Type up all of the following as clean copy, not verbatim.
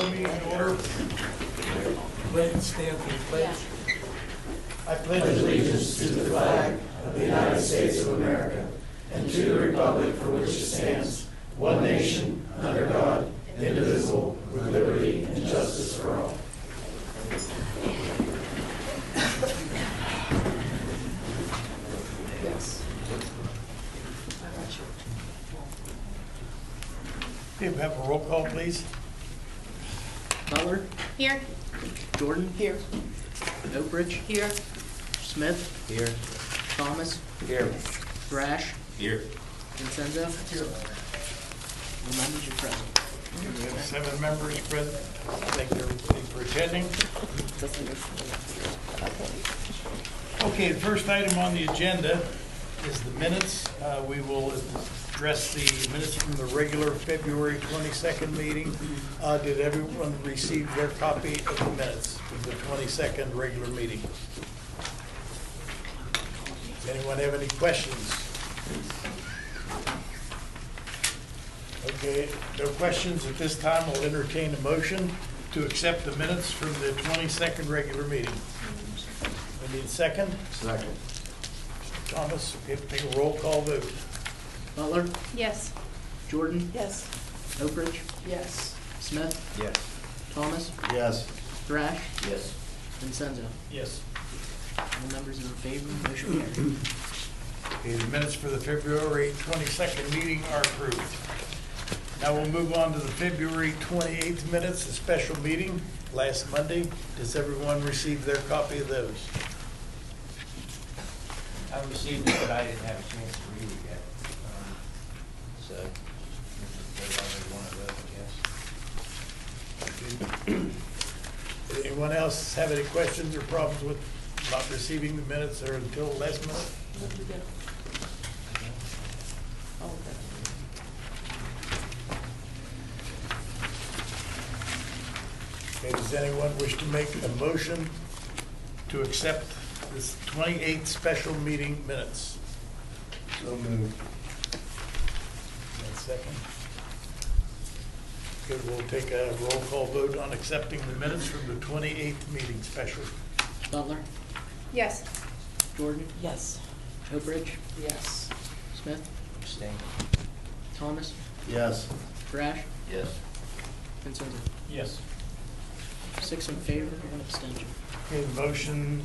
call the meeting to order. Please stand for the pledge. I pledge allegiance to the flag of the United States of America and to the republic for which it stands, one nation, under God, indivisible, with liberty and justice for all. Okay, we have a roll call, please. Butler? Here. Jordan? Here. Oakridge? Here. Smith? Here. Thomas? Here. Thrash? Here. Vincenzo? Here. The members are present. We have 7 members present. Thank you everybody for attending. Okay, the first item on the agenda is the minutes. We will address the minutes from the regular February 22nd meeting. Did everyone receive their copy of the minutes of the 22nd regular meeting? Does anyone have any questions? Okay, no questions at this time. I'll entertain a motion to accept the minutes from the 22nd regular meeting. We need a second? Second. Thomas, we have to take a roll call vote. Butler? Yes. Jordan? Yes. Oakridge? Yes. Smith? Yes. Thomas? Yes. Thrash? Yes. Vincenzo? Yes. All members are in favor, motion carried. Okay, the minutes for the February 22nd meeting are approved. Now we'll move on to the February 28th minutes, the special meeting last Monday. Does everyone receive their copy of those? I received it, but I didn't have a chance to read it yet. So, there's only one of those, I guess. Did anyone else have any questions or problems with not receiving the minutes or until last minute? Okay, does anyone wish to make a motion to accept this 28th special meeting minutes? So moved. One second. Okay, we'll take a roll call vote on accepting the minutes from the 28th meeting special. Butler? Yes. Jordan? Yes. Oakridge? Yes. Smith? Abstain. Thomas? Yes. Thrash? Yes. Vincenzo? Yes. 6 in favor, 1 abstention. Okay, the motion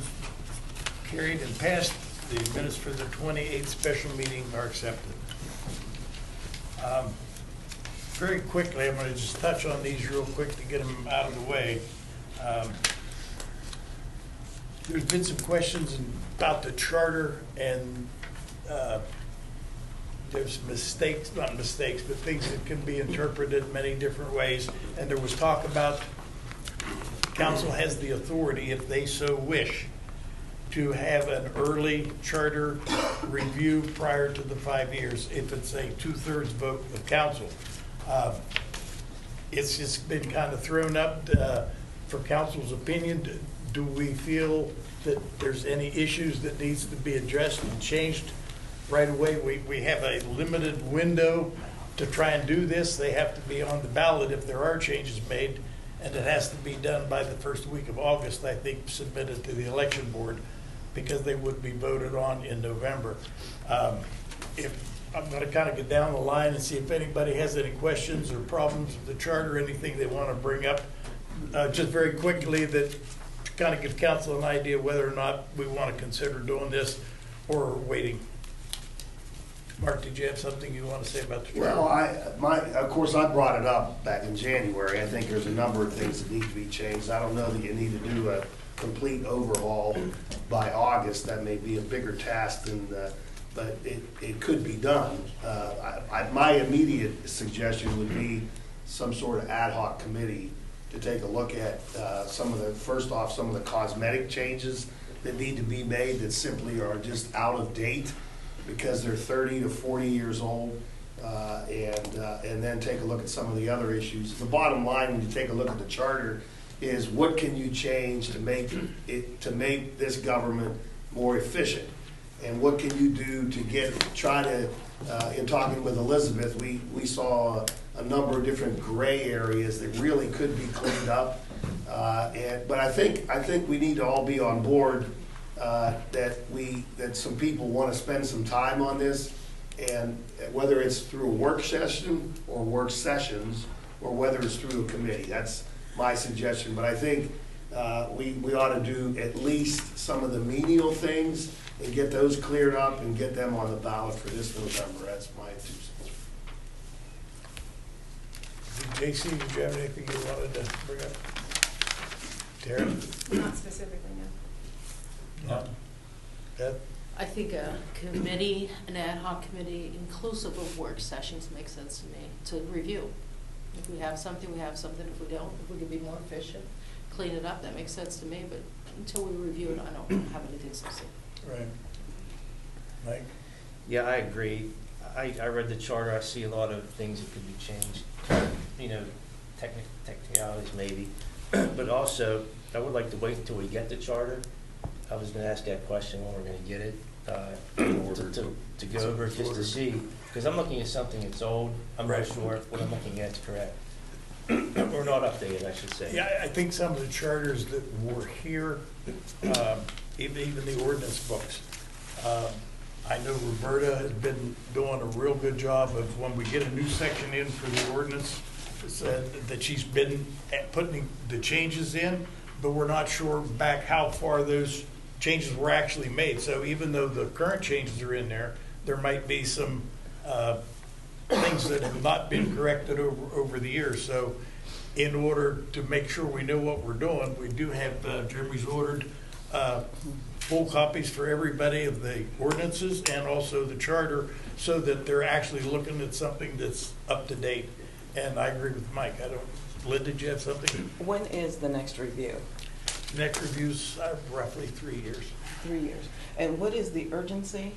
carried and passed. The minutes for the 28th special meeting are accepted. Very quickly, I'm going to just touch on these real quick to get them out of the way. There's been some questions about the charter, and there's mistakes, not mistakes, but things that can be interpreted many different ways. And there was talk about council has the authority, if they so wish, to have an early charter review prior to the 5 years, if it's a 2/3 vote of council. It's just been kind of thrown up for council's opinion. Do we feel that there's any issues that needs to be addressed and changed right away? We have a limited window to try and do this. They have to be on the ballot if there are changes made, and it has to be done by the first week of August, I think, submitted to the election board, because they would be voted on in November. If I'm going to kind of get down the line and see if anybody has any questions or problems with the charter, anything they want to bring up. Just very quickly, that to kind of give council an idea whether or not we want to consider doing this or waiting. Mark, did you have something you want to say about the charter? Well, of course, I brought it up back in January. I think there's a number of things that need to be changed. I don't know that you need to do a complete overhaul by August. That may be a bigger task than, but it could be done. My immediate suggestion would be some sort of ad hoc committee to take a look at some of the cosmetic changes that need to be made that simply are just out of date because they're 30 to 40 years old, and then take a look at some of the other issues. The bottom line, when you take a look at the charter, is what can you change to make this government more efficient? And what can you do to try to, in talking with Elizabeth, we saw a number of different gray areas that really could be cleaned up. But I think we need to all be on board that some people want to spend some time on this, and whether it's through a work session or work sessions, or whether it's through a committee. That's my suggestion. But I think we ought to do at least some of the menial things and get those cleared up and get them on the ballot for this November. That's my 2 cents. J.C., did you have anything you wanted to bring up? Tara? Not specifically, no. No. Beth? I think a committee, an ad hoc committee, inclusive of work sessions, makes sense to me, to review. If we have something, we have something. If we don't, if we can be more efficient, clean it up, that makes sense to me. But until we review it, I don't have anything specific. Right. Mike? Yeah, I agree. I read the charter, I see a lot of things that could be changed, you know, technicalities maybe. But also, I would like to wait until we get the charter. I was gonna ask that question when we're gonna get it, to go over it just to see, because I'm looking at something that's old. I'm not sure if what I'm looking at is correct. Or not updated, I should say. Yeah, I think some of the charters that were here, even the ordinance books, I know Roberta has been doing a real good job of when we get a new section in for the ordinance, said that she's been putting the changes in, but we're not sure back how far those changes were actually made. So even though the current changes are in there, there might be some things that have not been corrected over the years. So in order to make sure we know what we're doing, we do have, Jeremy's ordered full copies for everybody of the ordinances and also the charter, so that they're actually looking at something that's up to date. And I agree with Mike. Lynn, did you have something? When is the next review? Next review's roughly 3 years. 3 years. And what is the urgency?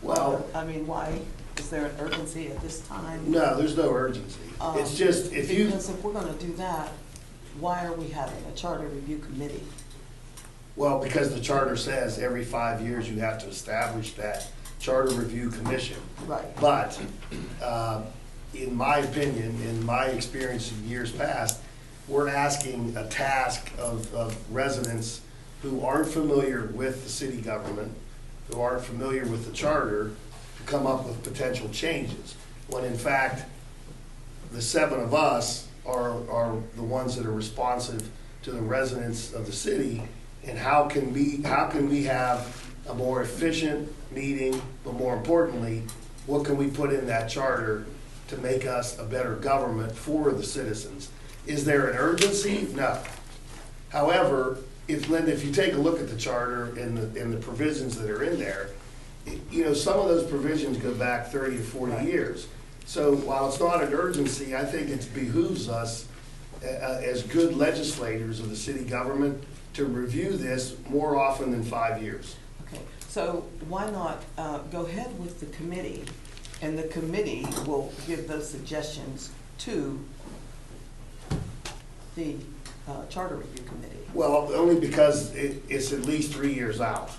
Well, I mean, why is there an urgency at this time? no, there's no urgency. It's just Because if we're gonna do that, why are we having a charter review committee? Well, because the charter says every 5 years you have to establish that charter review commission. Right. But in my opinion, in my experience in years past, we're asking a task of residents who aren't familiar with the city government, who aren't familiar with the charter, to come up with potential changes. When in fact, the 7 of us are the ones that are responsive to the residents of the city. And how can we have a more efficient meeting, but more importantly, what can we put in that charter to make us a better government for the citizens? Is there an urgency? No. However, Linda, if you take a look at the charter and the provisions that are in there, you know, some of those provisions go back 30 to 40 years. So while it's not an urgency, I think it behooves us as good legislators of the city government to review this more often than 5 years. Okay, so why not go ahead with the committee, and the committee will give those suggestions to the charter review committee? Well, only because it's at least 3 years out.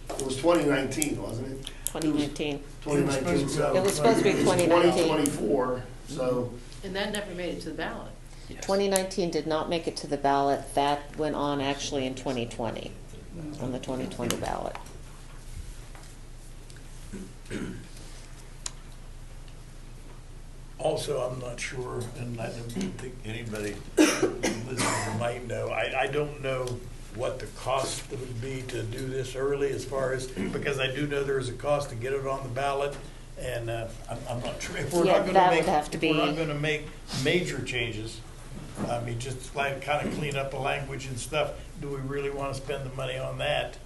It was 2019, wasn't it? 2019. 2019, so. It was supposed to be it's 2019. 2024, so. And that never made it to the ballot. 2019 did not make it to the ballot. That went on actually in 2020, on the 2020 ballot. Also, I'm not sure, and I don't think anybody listening might know, I don't know what the cost would be to do this early, as far as, because I do know there is a cost to get it on the ballot, and I'm not sure. If we're Yeah, not gonna that make, would have to if we're not be- gonna make major changes, I mean, just like kind of clean up the language and stuff, do we really want to spend the money on that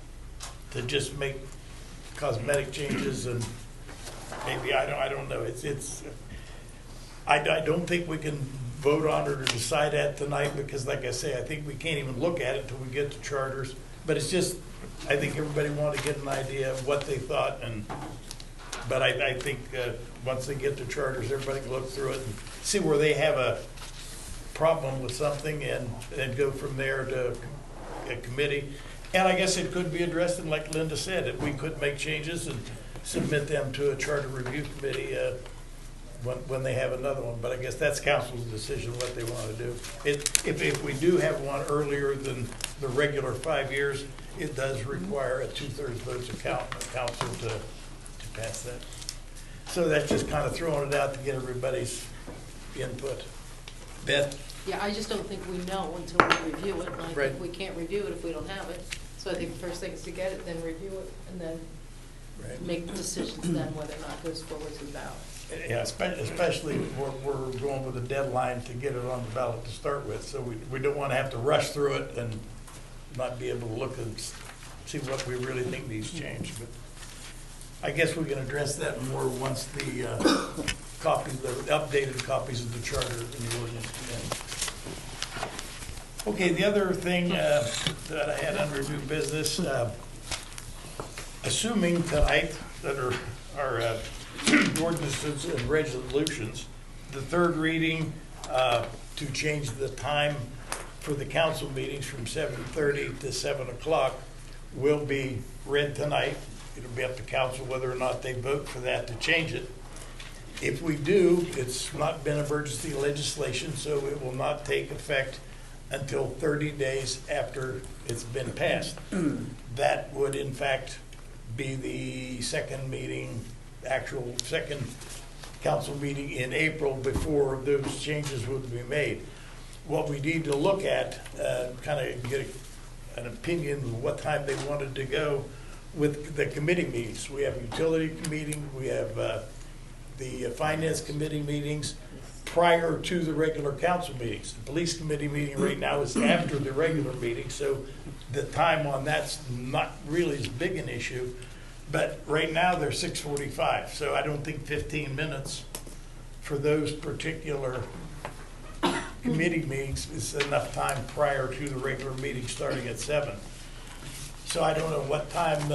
to just make cosmetic changes? And maybe, I don't know, I don't think we can vote on it or decide that tonight, because like I say, I think we can't even look at it until we get the charters. But it's just, I think everybody wanted to get an idea of what they thought, but I think once they get the charters, everybody can look through it and see where they have a problem with something, and go from there to a committee. And I guess it could be addressed, and like Linda said, if we could make changes and submit them to a charter review committee when they have another one. But I guess that's council's decision, what they want to do. If we do have one earlier than the regular 5 years, it does require a 2/3 votes of council to pass that. So that's just kind of throwing it out to get everybody's input. Beth? Yeah, I just don't think we know until we review it, and I Right. think we can't review it if we don't have it. So I think the first thing is to get it, then review it, and then Right. make decisions then whether or not it goes forward to the ballot. Yeah, especially we're going with a deadline to get it on the ballot to start with, so we don't want to have to rush through it and not be able to look and see what we really think needs changed. But I guess we can address that more once the the updated copies of the charter and the ordinance come in. Okay, the other thing that I had under new business, assuming tonight that our ordinances and resolutions, the third reading to change the time for the council meetings from 7:30 to 7 o'clock will be read tonight. It'll be up to council whether or not they vote for that to change it. If we do, it's not been emergency legislation, so it will not take effect until 30 days after it's been passed. That would in fact be the second meeting, actual second council meeting in April before those changes would be made. What we need to look at, kind of get an opinion of what time they wanted to go with the committee meetings. We have utility meeting, we have the finance committee meetings prior to the regular council meetings. The police committee meeting right now is after the regular meeting, so the time on that's not really as big an issue. But right now they're 6:45, so I don't think 15 minutes for those particular committee meetings is enough time prior to the regular meeting starting at 7. So I don't know what time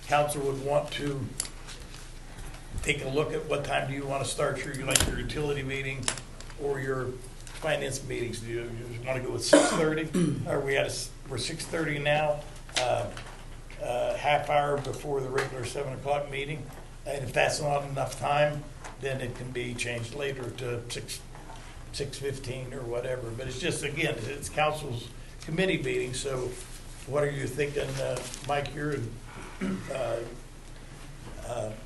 council would want to take a look at. What time do you want to start your utility meeting or your finance meetings? Do you want to go with 6:30? We're 6:30 now, half hour before the regular 7 o'clock meeting. And if that's not enough time, then it can be changed later to 6:15 or whatever. But it's just, again, it's council's committee meeting, so what are you thinking, Mike? You're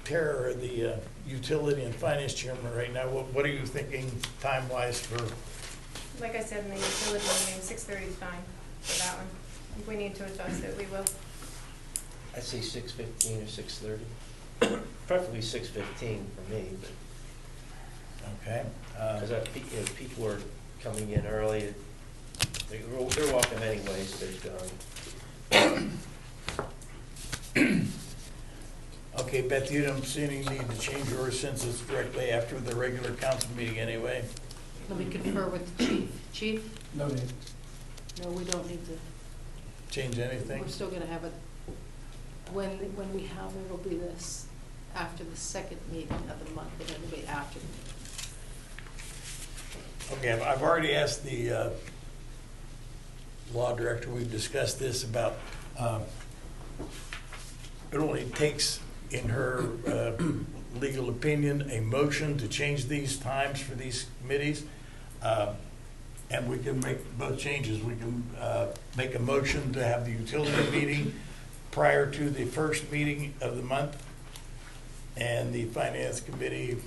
Tara, the utility and finance chairman right now. What are you thinking time-wise for? Like I said, in the utility meeting, 6:30 is fine for that one. If we need to adjust it, we will. I'd say 6:15 or 6:30. Preferably 6:15 for me, but Okay. because people are coming in early. They're welcome anyways, but Okay, Beth, you don't see any need to change yours since it's directly after the regular council meeting anyway. Let me confer with the chief. Chief? No need. No, we don't need to. Change anything? We're still gonna have it, when we have it, it'll be this, after the second meeting of the month, but it'll be after the meeting. Okay, I've already asked the law director, we've discussed this about, it only takes, in her legal opinion, a motion to change these times for these committees. And we can make both changes. We can make a motion to have the utility meeting prior to the first meeting of the month, and the finance committee,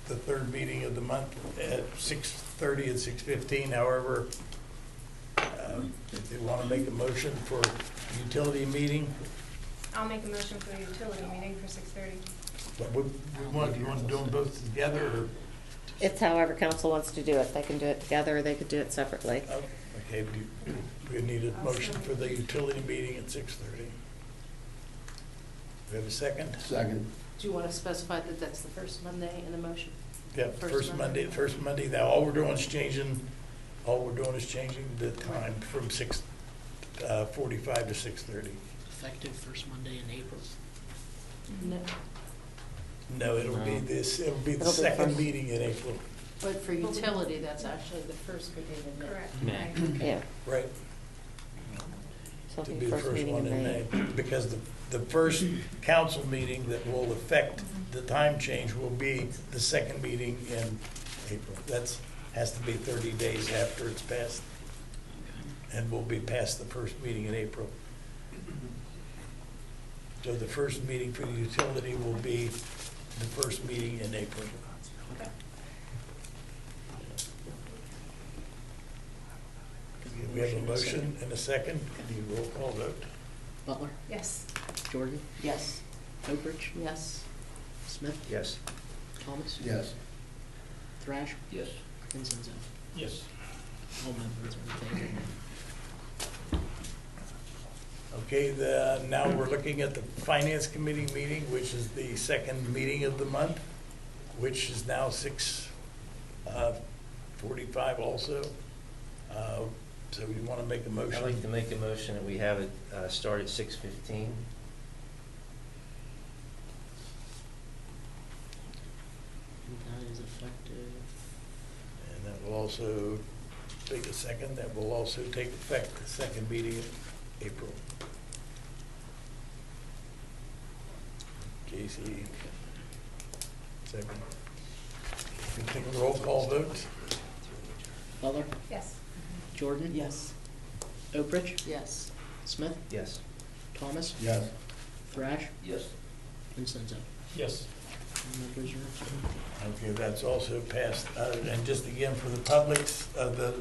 the third meeting of the month at 6:30 and 6:15. However, if they want to make a motion for utility meeting, I'll make a motion for the utility meeting for 6:30. but you want to do them both together, or? It's however council wants to do it. They can do it together or they could do it separately. Oh, okay, we need a motion for the utility meeting at 6:30. Do we have a second? Second. Do you want to specify that that's the first Monday in the motion? Yeah, first Monday. Now, all we're doing is changing the time from 6:45 to 6:30. Effective first Monday in April. No, No, it'll be the It'll be second first. meeting in April. but for utility, that's actually the first meeting in May. Correct. May. Right. Yeah. Right. So to it'll be be the first first meeting one in in May. May. Because the first council meeting that will affect the time change will be the second meeting in April. Has to be 30 days after it's passed, and will be past the first meeting in April. So the first meeting for the utility will be the first meeting in April. Okay. We have a motion and a second. Can you roll call vote? Butler, Yes. Jordan, Yes. Oakridge, Yes. Smith, Yes. Thomas, Yes. Thrash, Yes. and Zinzo. Yes. All members are in favor. Okay, now we're looking at the Finance Committee meeting, which is the second meeting of the month, which is now 6:45 also. So you want to make a motion? I'd like to make a motion that we have it start at 6:15. And that is effective. And that will also, take a second, that will also take effect the second meeting in April. JC, second. We can take a roll call vote. Butler, Yes. Jordan, Yes. Oakridge, Yes. Smith, Yes. Thomas, Yes. Thrash, Yes. and Zinzo. Yes. All members are in favor. Okay, that's also passed. And just again, for the publics, the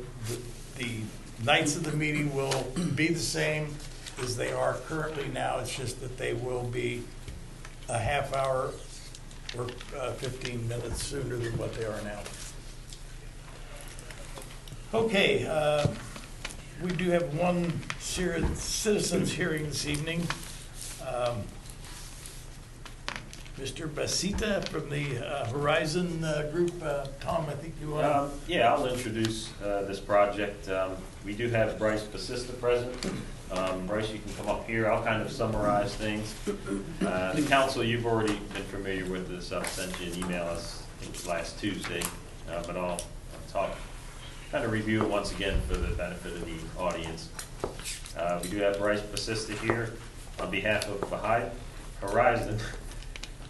nights of the meeting will be the same as they are currently now. It's just that they will be a half hour or 15 minutes sooner than what they are now. Okay, we do have one citizens hearing this evening. Mr. Basita from the Horizon Group. Tom, I think you want to... Yeah, I'll introduce this project. We do have Bryce Basista present. Bryce, you can come up here. I'll kind of summarize things. The council, you've already been familiar with this. I sent you an email, I think it was last Tuesday, but I'll talk, kind of review it once again for the benefit of the audience. We do have Bryce Basista here on behalf of Horizon.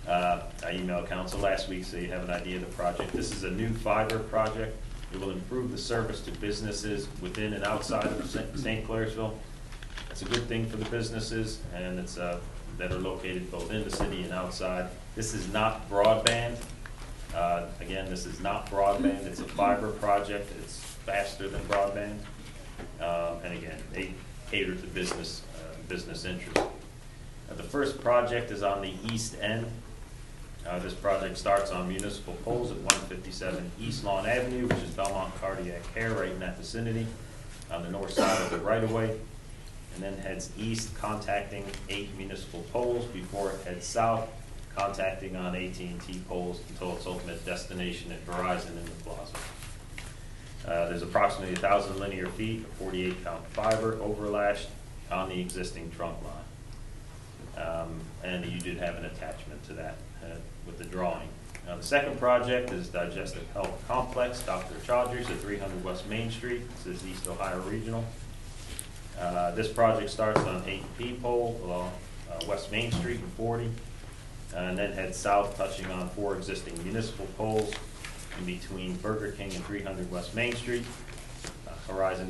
I emailed council last week so you have an idea of the project. This is a new fiber project. It will improve the service to businesses within and outside of St.Clairsville. It's a good thing for the businesses and it's that are located both in the city and outside. This is not broadband. Again, this is not broadband. It's a fiber project. It's faster than broadband. And again, they cater to business interests. The first project is on the east end. This project starts on municipal poles at 157 East Lawn Avenue, which is Belmont Cardiac Care, right in that vicinity, on the north side of the right-of-way, and then heads east, contacting 8 municipal poles before it heads south, contacting on AT&T poles until its ultimate destination at Verizon in the plaza. There's approximately 1,000 linear feet of 48 count fiber overlashed on the existing trunk line. And you did have an attachment to that with the drawing. The second project is Digestive Health Complex, Dr. Chaudhry's at 300 West Main Street. This is East Ohio Regional. This project starts on 8P pole along West Main Street and 40, and then heads south, touching on 4 existing municipal poles in between Burger King and 300 West Main Street. Horizon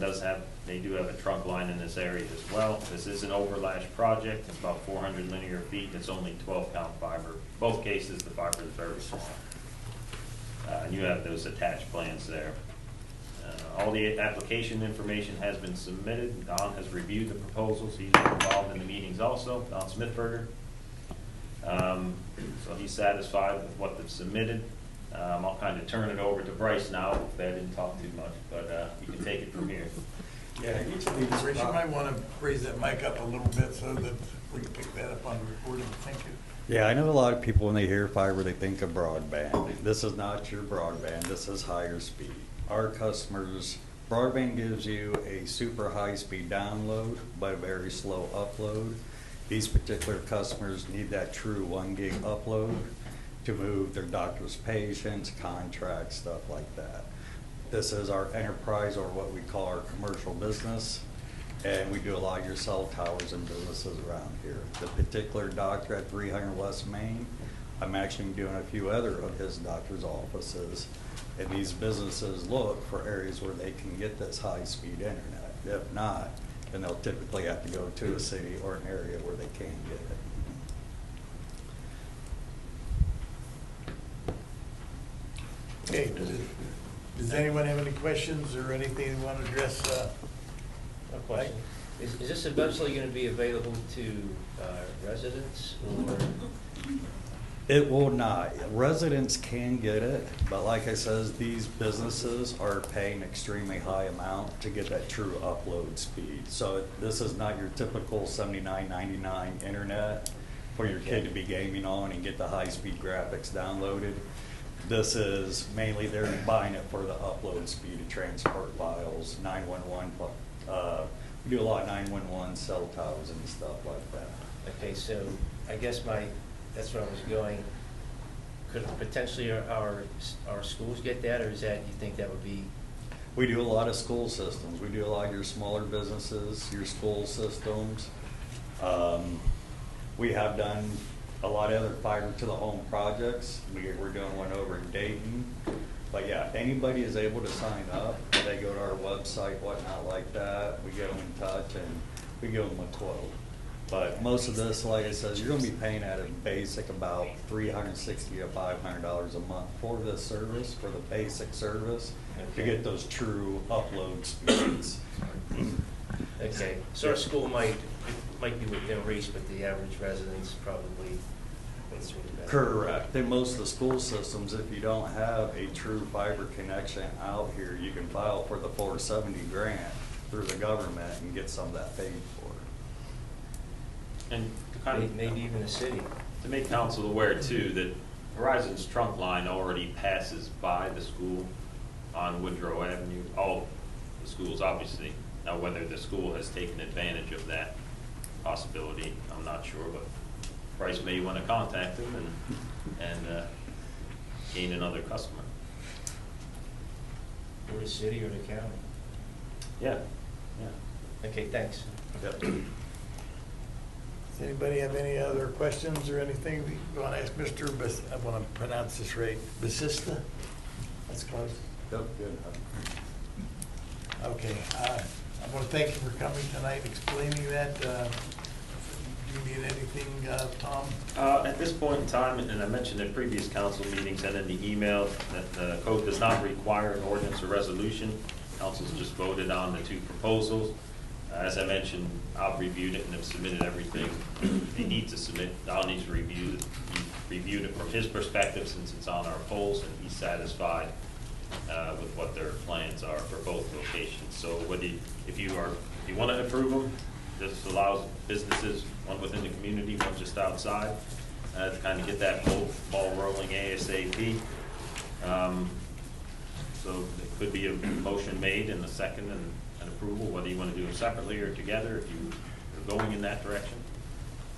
they do have a trunk line in this area as well. This is an overlash project. It's about 400 linear feet. It's only 12 count fiber. Both cases, the fiber is very small. And you have those attached plans there. All the application information has been submitted. Don has reviewed the proposals. He's been involved in the meetings also, Don Smithberger. So he's satisfied with what they've submitted. I'll kind of turn it over to Bryce now, if I didn't talk too much, but you can take it from here. Yeah, Rich, you might want to raise that mic up a little bit so that we can pick that up on the recording. Thank you. Yeah, I know a lot of people, when they hear fiber, they think of broadband. This is not your broadband, this is higher speed. Our customers, broadband gives you a super high speed download, but a very slow upload. These particular customers need that true 1 gig upload to move their doctor's patients, contracts, stuff like that. This is our enterprise, or what we call our commercial business. And we do a lot of your cell towers and businesses around here. The particular doctor at 300 West Main, I'm actually doing a few other of his doctor's offices. And these businesses look for areas where they can get this high-speed internet. If not, then they'll typically have to go to a city or an area where they can get it. Okay, does anyone have any questions or anything they want to address? No question. Is this eventually going to be available to residents or? It will not. Residents can get it, but like I says, these businesses are paying extremely high amount to get that true upload speed. So this is not your typical $79.99 internet for your kid to be gaming on and get the high-speed graphics downloaded. This is mainly they're buying it for the upload speed to transport files, 911. We do a lot of 911 cell towers and stuff like that. Okay, so I guess that's where I was going. Could potentially our schools get that, or is that, you think that would be? We do a lot of school systems. We do a lot of your smaller businesses, your school systems. We have done a lot of other fiber to the home projects. We're doing one over in Dayton. But yeah, anybody is able to sign up. They go to our website, whatnot like that. We get them in touch and we give them a quote. But most of this, like I said, you're gonna be paying at a basic about $360 to $500 a month for this service, for the basic service, to get those true upload speeds. Okay, so our school might be within reach, but the average resident's probably. Correct. In most of the school systems, if you don't have a true fiber connection out here, you can file for the 470 grant through the government and get some of that paid for. And to kind of, Maybe even a city. to make council aware too, that Verizon's trunk line already passes by the school on Woodrow Avenue, all the schools obviously. Now, whether the school has taken advantage of that possibility, I'm not sure, but Bryce may want to contact them and gain another customer. Or the city or the county. Yeah, yeah. Okay, thanks. Yep. Does anybody have any other questions or anything you want to ask Mr. I want to pronounce this right, Basista? That's close. Yep, good. Okay, I want to thank you for coming tonight, explaining that. Do you need anything, Tom? At this point in time, and I mentioned in previous council meetings and in the email, that the code does not require an ordinance or resolution. Council's just voted on the two proposals. As I mentioned, I've reviewed it and have submitted everything they need to submit. Don needs to review it. He reviewed it from his perspective since it's on our polls, and he's satisfied with what their plans are for both locations. So if you want to approve them, this allows businesses, one within the community, one just outside, to kind of get that ball rolling ASAP. So there could be a motion made in a second and an approval, whether you want to do them separately or together. If you are going in that direction,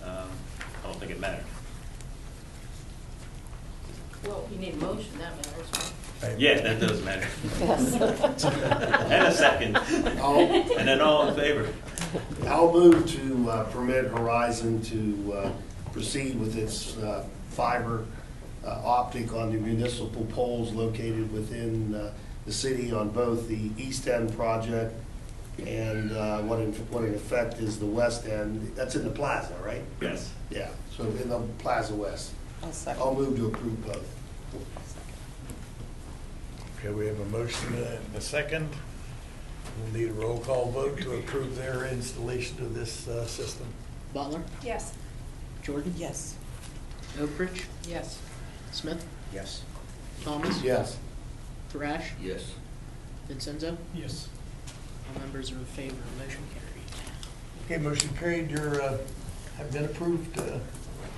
I don't think it matters. Well, you need a motion, that matters, right? Yeah, that does matter. Yes. And a second. And then all in favor. I'll move to permit Verizon to proceed with its fiber optic on the municipal poles located within the city on both the East End project and what in effect is the West End. That's in the plaza, right? Yes. Yeah, so in the Plaza West. I'll second. I'll move to approve both. Okay, we have a motion and a second. We'll need a roll call vote to approve their installation of this system. Butler, Yes. Jordan, Yes. Oakbridge, Yes. Smith, Yes. Thomas, Yes. Thrash, Yes. Vincenzo. Yes. All members are in favor, motion carried. Okay, motion carried. Have been approved.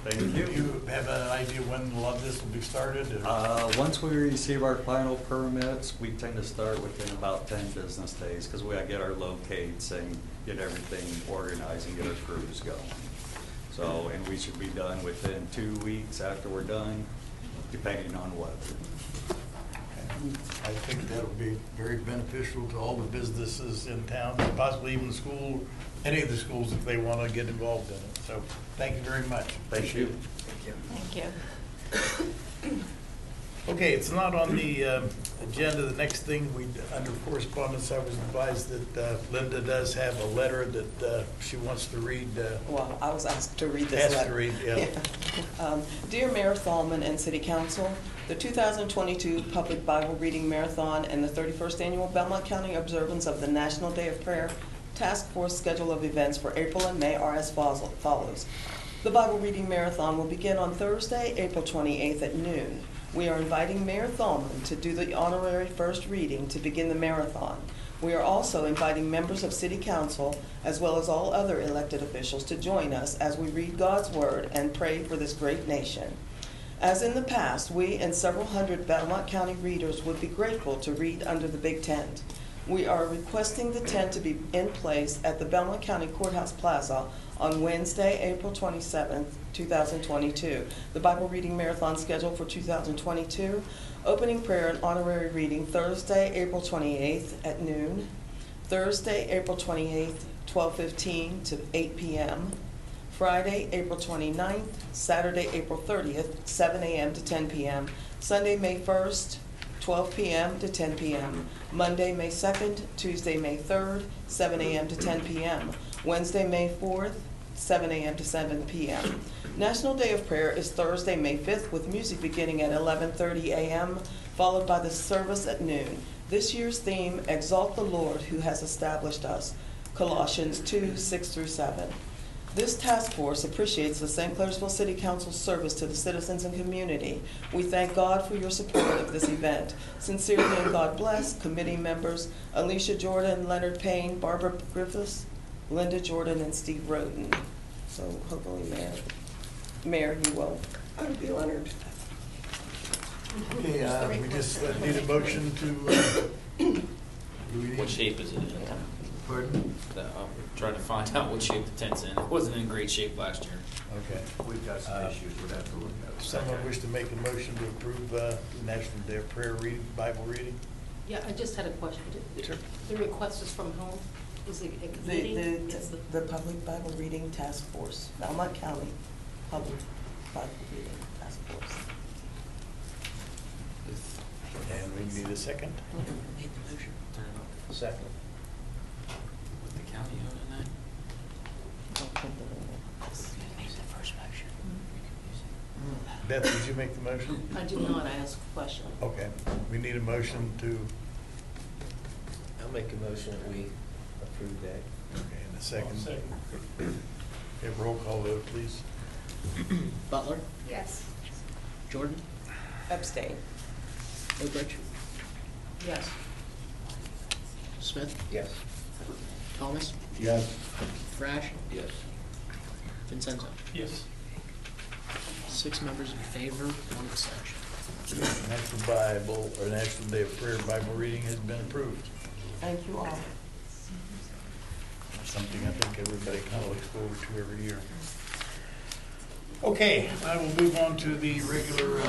Thank Do you. you have an idea when a lot of this will be started? Or- Once we receive our final permits, we tend to start within about 10 business days because we gotta get our locates and get everything organized and get our crews going. So, and we should be done within 2 weeks after we're done, depending on weather. I think that'll be very beneficial to all the businesses in town, and possibly even the school, any of the schools if they want to get involved in it. So, thank you very much. Thank you. Thank you. Okay, it's not on the agenda. The next thing, under correspondence, I was advised that Linda does have a letter that she wants to read. Well, I was asked to read this letter. Asked to read, yeah. Dear Mayor Thalman and City Council, the 2022 Public Bible Reading Marathon and the 31st Annual Belmont County Observance of the National Day of Prayer Task Force schedule of events for April and May are as follows. The Bible Reading Marathon will begin on Thursday, April 28th at noon. We are inviting Mayor Thalman to do the honorary first reading to begin the marathon. We are also inviting members of City Council, as well as all other elected officials, to join us as we read God's Word and pray for this great nation. As in the past, we and several hundred Belmont County readers would be grateful to read under the big tent. We are requesting the tent to be in place at the Belmont County Courthouse Plaza on Wednesday, April 27th, 2022. The Bible Reading Marathon scheduled for 2022. Opening prayer and honorary reading Thursday, April 28th at noon. Thursday, April 28th, 12:15 to 8 p.m. Friday, April 29th. Saturday, April 30th, 7 a.m. to 10 p.m. Sunday, May 1st, 12 p.m. to 10 p.m. Monday, May 2nd, Tuesday, May 3rd, 7 a.m. to 10 p.m. Wednesday, May 4th, 7 a.m. to 7 p.m. National Day of Prayer is Thursday, May 5th, with music beginning at 11:30 a.m., followed by the service at noon. This year's theme, Exalt the Lord who has established us, Colossians 2:6-7. This task force appreciates the St. Clairsville City Council's service to the citizens and community. We thank God for your support of this event. Sincerely and God bless, committee members Alicia Jordan, Leonard Payne, Barbara Griffiths, Linda Jordan, and Steve Roden. So hopefully, Mayor, you will. I would be honored. Okay, we just need a motion to, do we need? What shape is it in? Pardon? I'm trying to find out what shape the tent's in. It wasn't in great shape last year. Okay. We've got some issues we'd have to look at. Someone wish to make a motion to approve National Day of Prayer reading, Bible reading? Yeah, I just had a question. Sure. The request is from whom? Is it a committee? It's The Public Bible Reading Task Force, Belmont County Public Bible Reading Task Force. And we need a second? Made the motion. Turn it off. Second. With the county owning that? Made the first motion. Beth, did you make the motion? I do not ask a question. Okay, we need a motion to, I'll make a motion that we approve that. okay, in a second. Okay, roll call vote, please. Butler, Yes. Jordan, Abstain. Obridge, Yes. Smith, Yes. Thomas, Yes. Thrash, Yes. Vincenzo. Yes. 6 members in favor, 1 abstention. National Bible, or National Day of Prayer Bible reading has been approved. Thank you all. Something I think everybody kind of looks forward to every year. Okay, I will move on to the regular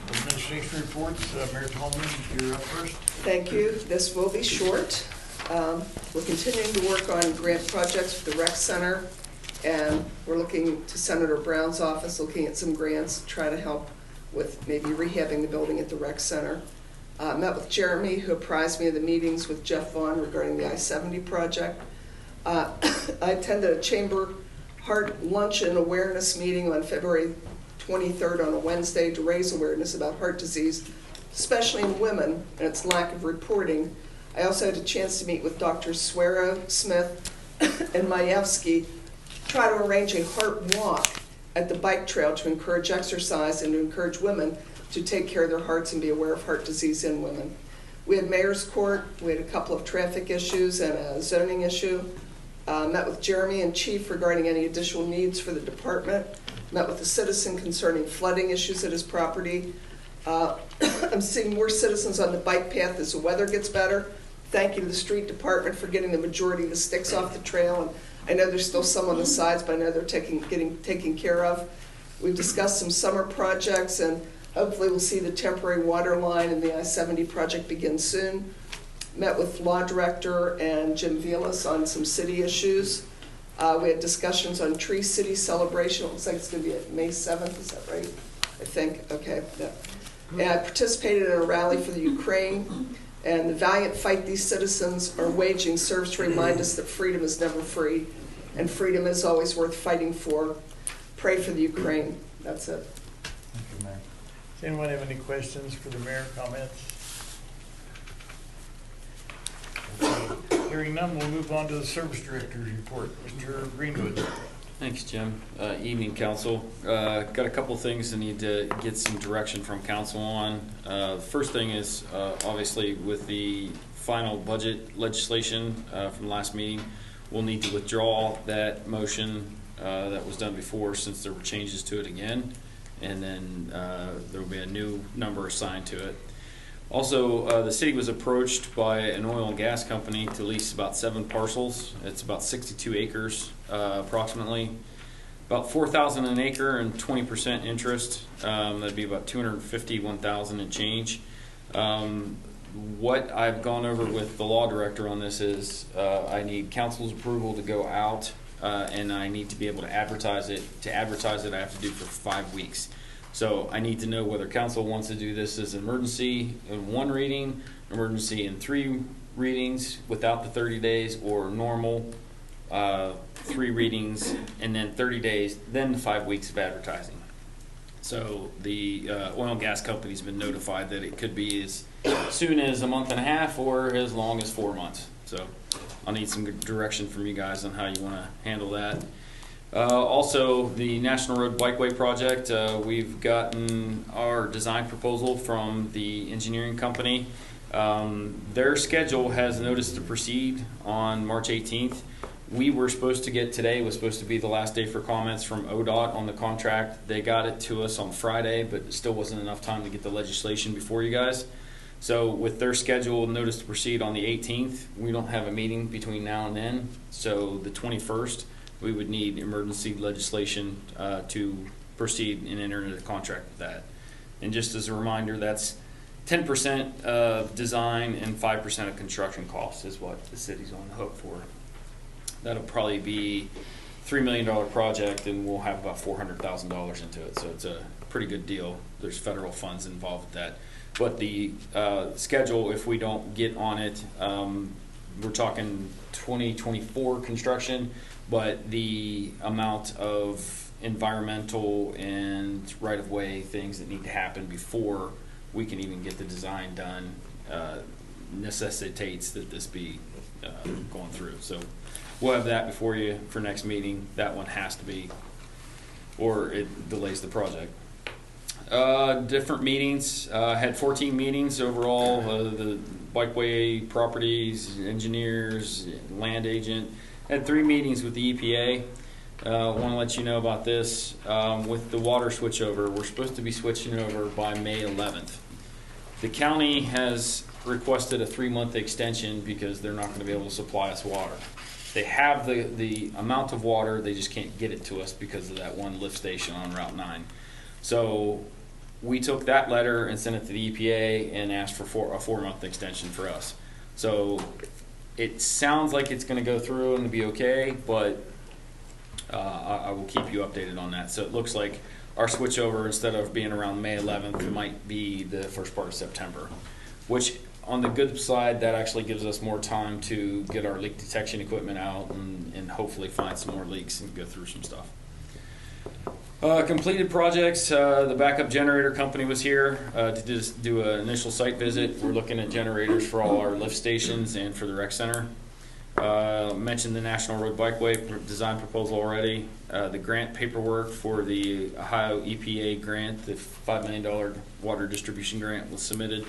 administration reports. Mayor Tolman, you're up first. Thank you. This will be short. We're continuing to work on grant projects for the rec center, and we're looking to Senator Brown's office, looking at some grants to try to help with maybe rehabbing the building at the rec center. Met with Jeremy, who apprised me of the meetings with Jeff Vaughn regarding the I-70 project. I attended a Chamber Heart Luncheon Awareness meeting on February 23rd on a Wednesday to raise awareness about heart disease, especially in women and its lack of reporting. I also had a chance to meet with Dr. Suero, Smith, and Majewski, try to arrange a heart walk at the bike trail to encourage exercise and to encourage women to take care of their hearts and be aware of heart disease in women. We had mayor's court, we had a couple of traffic issues and a zoning issue. Met with Jeremy and Chief regarding any additional needs for the department. Met with the citizen concerning flooding issues at his property. I'm seeing more citizens on the bike path as the weather gets better. Thank you to the street department for getting the majority of the sticks off the trail. And I know there's still some on the sides, but I know they're getting taken care of. We've discussed some summer projects, and Hopefully we'll see the temporary water line in the I-70 project begin soon. Met with Law Director and Jim Velas on some city issues. We had discussions on Tree City celebration. It looks like it's going to be at May 7th, is that right? I think, okay. Yeah. And I participated in a rally for the Ukraine, and the valiant fight these citizens are waging serves to remind us that freedom is never free, and freedom is always worth fighting for. Pray for the Ukraine. That's it. Thank you, Mayor. Does anyone have any questions for the mayor, comments? Okay. Hearing none, we'll move on to the service director's report. Mr. Greenwood. Thanks, Jim. Evening, council. Got a couple things I need to get some direction from council on. The first thing is obviously with the final budget legislation from last meeting, we'll need to withdraw that motion that was done before since there were changes to it again, and then there will be a new number assigned to it. Also, the city was approached by an oil and gas company to lease about 7 parcels. It's about 62 acres approximately. About $4,000 an acre and 20% interest. That'd be about $251,000 and change. What I've gone over with the law director on this is I need council's approval to go out and I need to be able to advertise it. To advertise it, I have to do for 5 weeks. So I need to know whether council wants to do this as emergency in 1 reading, emergency in 3 readings without the 30 days, or normal 3 readings and then 30 days, then 5 weeks of advertising. So the oil and gas company's been notified that it could be as soon as a month and a half or as long as 4 months. So I'll need some direction from you guys on how you want to handle that. Also, the National Road Bikeway project, we've gotten our design proposal from the engineering company. Their schedule has notice to proceed on March 18th. We were supposed to get today, was supposed to be the last day for comments from ODOT on the contract. They got it to us on Friday, but it still wasn't enough time to get the legislation before you guys. So with their schedule notice to proceed on the 18th, we don't have a meeting between now and then. So the 21st, we would need emergency legislation to proceed and enter into the contract with that. And just as a reminder, that's 10% of design and 5% of construction costs is what the city's on the hook for. That'll probably be $3 million project, and we'll have about $400,000 into it. So it's a pretty good deal. There's federal funds involved with that. But the schedule, if we don't get on it, we're talking 2024 construction, but the amount of environmental and right-of-way things that need to happen before we can even get the design done necessitates that this be going through. So we'll have that before you for next meeting. That one has to be, or it delays the project. Different meetings. Had 14 meetings overall. The bikeway properties, engineers, land agent. Had 3 meetings with the EPA. Want to let you know about this. With the water switchover, we're supposed to be switching over by May 11th. The county has requested a 3-month extension because they're not going to be able to supply us water. They have the amount of water, they just can't get it to us because of that one lift station on Route 9. So we took that letter and sent it to the EPA and asked for a 4-month extension for us. So it sounds like it's going to go through and be okay, but I will keep you updated on that. So it looks like our switchover, instead of being around May 11th, it might be the first part of September, which on the good side, that actually gives us more time to get our leak detection equipment out and hopefully find some more leaks and go through some stuff. Completed projects, the backup generator company was here to just do an initial site visit. We're looking at generators for all our lift stations and for the rec center. Mentioned the National Road Bikeway design proposal already. The grant paperwork for the Ohio EPA grant, the $5 million water distribution grant, was submitted.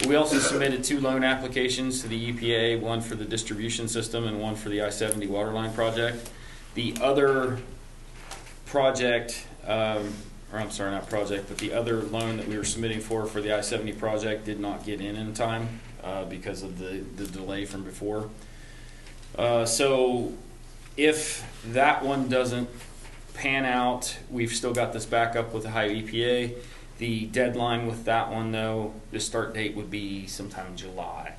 We also submitted 2 loan applications to the EPA, one for the distribution system and one for the I-70 waterline project. The other project, or I'm sorry, not project, but the other loan that we were submitting for the I-70 project did not get in time because of the delay from before. So if that one doesn't pan out, we've still got this backup with the Ohio EPA. The deadline with that one, though, the start date would be sometime in July.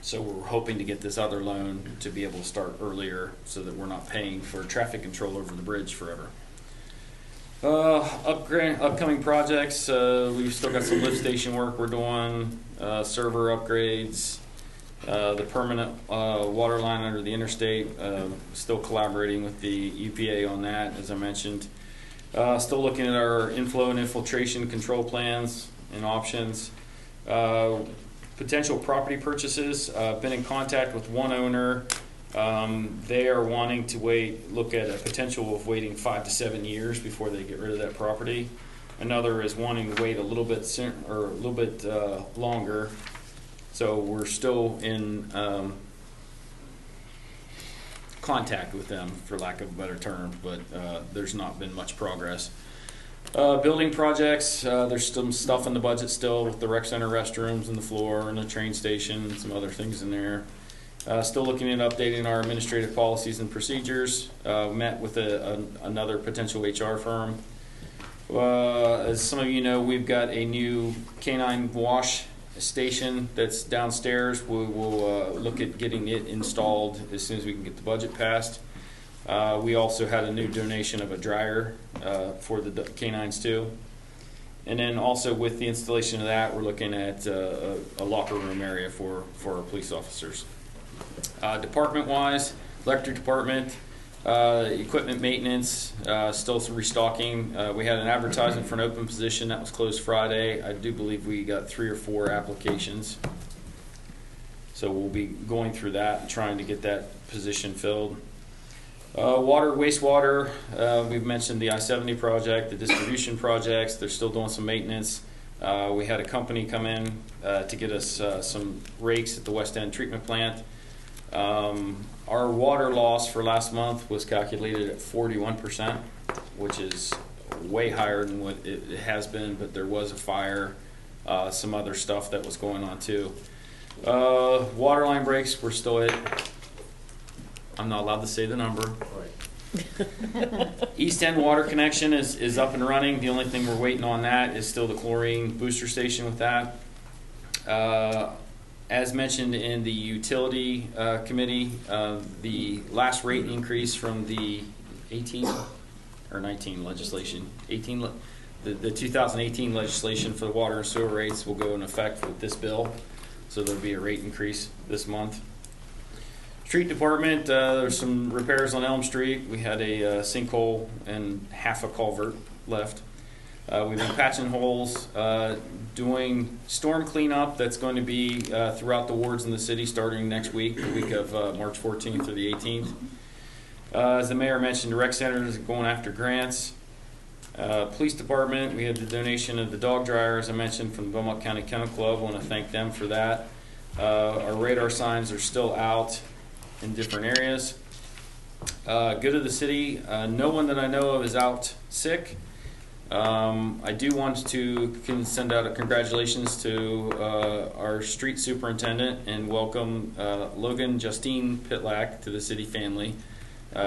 So we're hoping to get this other loan to be able to start earlier so that we're not paying for traffic control over the bridge forever. Upcoming projects, we've still got some lift station work we're doing, server upgrades, the permanent water line under the interstate, still collaborating with the EPA on that, as I mentioned. Still looking at our inflow and infiltration control plans and options. Potential property purchases. Been in contact with one owner. They are wanting to look at a potential of waiting 5 to 7 years before they get rid of that property. Another is wanting to wait a little bit longer. So we're still in contact with them, for lack of a better term, but there's not been much progress. Building projects, there's some stuff in the budget still with the rec center restrooms and the floor and the train station and some other things in there. Still looking at updating our administrative policies and procedures. Met with another potential HR firm. As some of you know, we've got a new canine wash station that's downstairs. We will look at getting it installed as soon as we can get the budget passed. We also had a new donation of a dryer for the canines too. And then also with the installation of that, we're looking at a locker room area for our police officers. Department-wise, electric department, equipment maintenance, still some restocking. We had an advertisement for an open position that was closed Friday. I do believe we got 3 or 4 applications. So we'll be going through that and trying to get that position filled. Water, wastewater, we've mentioned the I-70 project, the distribution projects. They're still doing some maintenance. We had a company come in to get us some rakes at the West End treatment plant. Our water loss for last month was calculated at 41%, which is way higher than what it has been, but there was a fire, some other stuff that was going on too. Water line breaks, we're still at, I'm not allowed to say the number. East End water connection is up and running. The only thing we're waiting on that is still the chlorine booster station with that. As mentioned in the utility committee, the last rate increase from the 18 or 19 legislation, the 2018 legislation for the water and sewer rates will go in effect with this bill. So there'll be a rate increase this month. Street department, there's some repairs on Elm Street. We had a sinkhole and half a culvert left. We've been patching holes, doing storm cleanup that's going to be throughout the wards in the city starting next week, the week of March 14th or the 18th. As the mayor mentioned, the rec center is going after grants. Police department, we had the donation of the dog dryer, as I mentioned, from the Belmont County Kennel Club. I want to thank them for that. Our radar signs are still out in different areas. Good of the city, no one that I know of is out sick. I do want to send out a congratulations to our street superintendent and welcome Logan Justine Pitlack to the city family.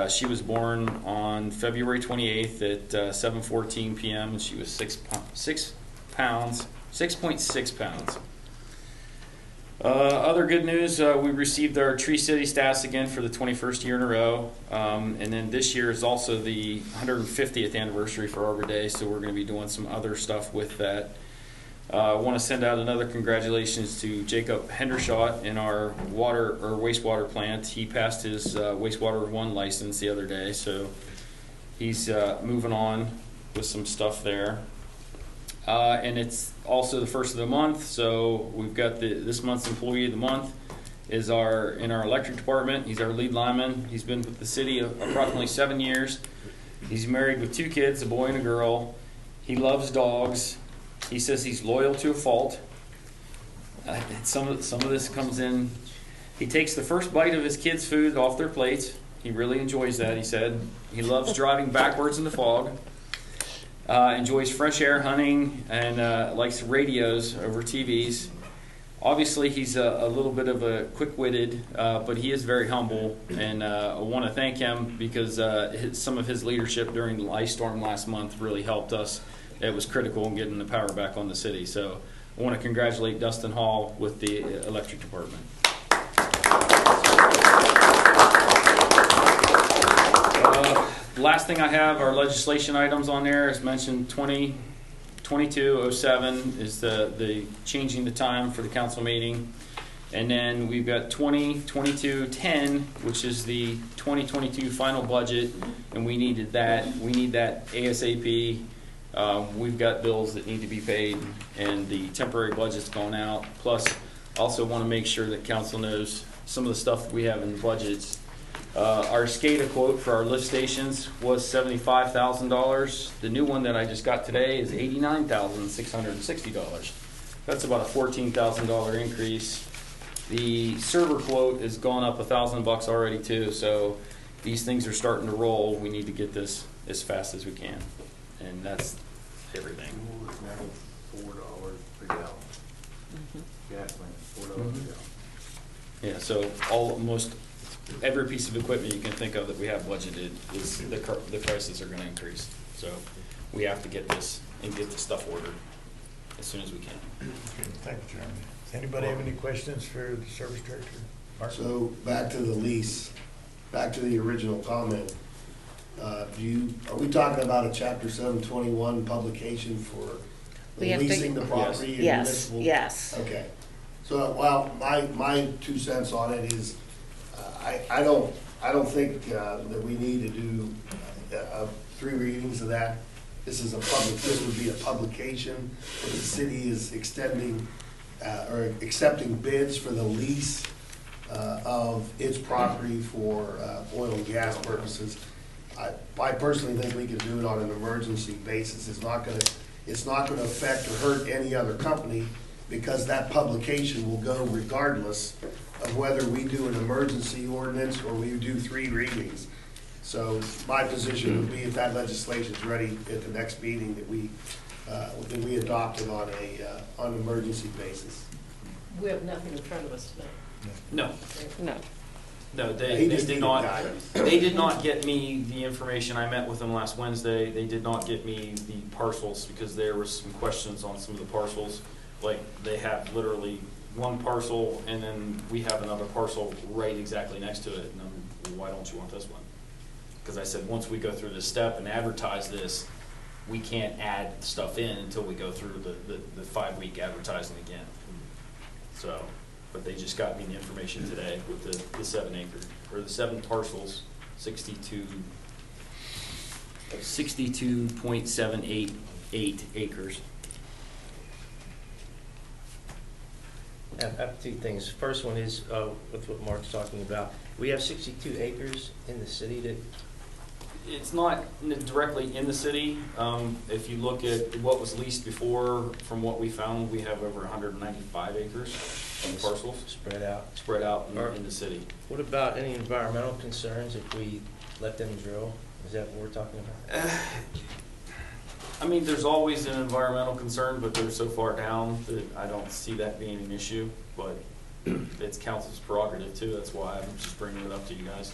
She was born on February 28th at 7:14 p.m. and she was 6.6 pounds. Other good news, we received our Tree City status again for the 21st year in a row. And then this year is also the 150th anniversary for Arbor Day, so we're going to be doing some other stuff with that. I want to send out another congratulations to Jacob Hendershot in our wastewater plant. He passed his wastewater 1 license the other day, so he's moving on with some stuff there. And it's also the first of the month, so we've got this month's employee of the month is in our electric department. He's our lead lineman. He's been with the city approximately 7 years. He's married with 2 kids, a boy and a girl. He loves dogs. He says he's loyal to a fault. Some of this comes in. He takes the first bite of his kids' food off their plates. He really enjoys that, he said. He loves driving backwards in the fog. Enjoys fresh air, hunting, and likes radios over TVs. Obviously, he's a little bit of a quick-witted, but he is very humble, and I want to thank him because some of his leadership during the ice storm last month really helped us it was critical in getting the power back on the city. So I want to congratulate Dustin Hall with the electric department. Last thing I have are legislation items on there. As mentioned, 2207 is the changing the time for the council meeting. And then we've got 2210, which is the 2022 final budget, and we need that ASAP. We've got bills that need to be paid, and the temporary budget's gone out. Plus, also want to make sure that council knows some of the stuff we have in the budgets. Our SCADA quote for our lift stations was $75,000. The new one that I just got today is $89,660. That's about a $14,000 increase. The server quote has gone up $1,000 already too, so these things are starting to roll. We need to get this as fast as we can, and that's everything. $4 per gallon. Gasoline, $4 per gallon. Yeah, so almost every piece of equipment you can think of that we have budgeted is the prices are going to increase. So we have to get this and get the stuff ordered as soon as we can. Thank you, Jeremy. Does anybody have any questions for the service director? Mark? So back to the lease, back to the original comment. Are we talking about a Chapter 721 publication for We have to- leasing the property? and Yes, municipal? yes. Okay. So, well, my 2 cents on it is, I don't think that we need to do 3 readings of that. This would be a publication. If the city is extending or accepting bids for the lease of its property for oil and gas purposes. I personally think we can do it on an emergency basis. It's not gonna affect or hurt any other company, because that publication will go regardless of whether we do an emergency ordinance or we do 3 readings. So my position would be, if that legislation is ready at the next meeting, that we adopt it on an emergency basis. We have nothing in front of us tonight. No. No. No, He they just did needed not. guidance. They did not get me the information. I met with them last Wednesday. They did not get me the parcels because there were some questions on some of the parcels. Like, they have literally one parcel and then we have another parcel right exactly next to it. And why don't you want this one? Because I said, once we go through this step and advertise this, we can't add stuff in until we go through the 5-week advertising again. So, but they just got me the information today with the 7 acre, or the 7 parcels, 62.788 acres. I have 2 things. First one is with what Mark's talking about. We have 62 acres in the city that. It's not directly in the city. If you look at what was leased before, from what we found, we have over 195 acres of parcels Spread out. In the city. What about any environmental concerns if we let them drill? Is that what we're talking about? I mean, there's always an environmental concern, but they're so far down that I don't see that being an issue. But it's council's prerogative too. That's why I'm just bringing it up to you guys.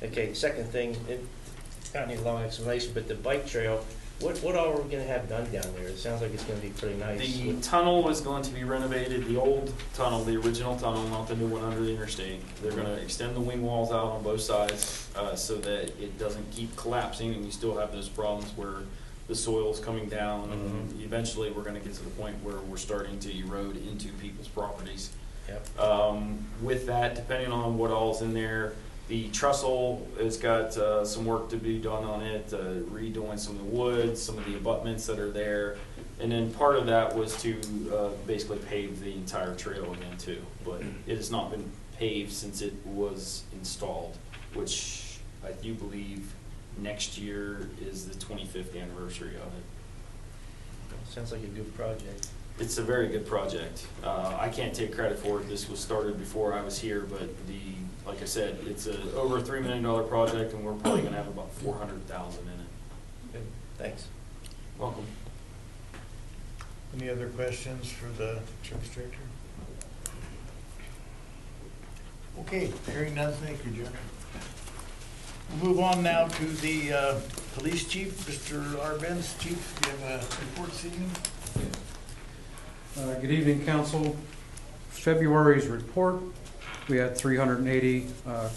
Okay, second thing, it's not any long explanation, but the bike trail, what all are we gonna have done down there? It sounds like it's gonna be pretty nice. The tunnel is going to be renovated, the old tunnel, the original tunnel, not the new one under the interstate. They're gonna extend the wing walls out on both sides so that it doesn't keep collapsing and you still have those problems where the soil's coming down. And eventually we're gonna get to the point where we're starting to erode into people's properties. Yep. With that, depending on what all's in there, the trestle has got some work to be done on it, redoing some of the wood, some of the abutments that are there. And then part of that was to basically pave the entire trail again too. But it has not been paved since it was installed, which I do believe next year is the 25th anniversary of it. Sounds like a good project. It's a very good project. I can't take credit for it. This was started before I was here, but like I said, it's over a $3 million project, and we're probably going to have about $400,000 in it. Good, thanks. Welcome. Any other questions for the service director? Okay, hearing none, thank you, Jeremy. We'll move on now to the police chief, Mr. Arbenz. Chief, do you have a report this evening? Good evening, council. February's report, we had 380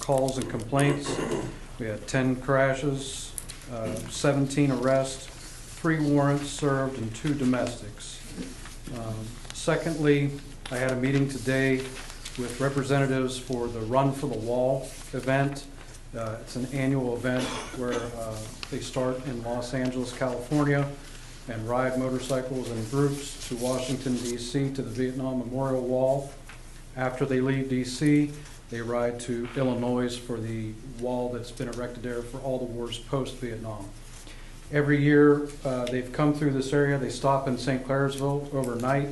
calls and complaints. We had 10 crashes, 17 arrests, 3 warrants served, and 2 domestics. Secondly, I had a meeting today with representatives for the Run for the Wall event. It's an annual event where they start in Los Angeles, California, and ride motorcycles in groups to Washington, D.C. to the Vietnam Memorial Wall. After they leave D.C., they ride to Illinois for the wall that's been erected there for all the wars post-Vietnam. Every year they've come through this area. They stop in St.Clairsville overnight.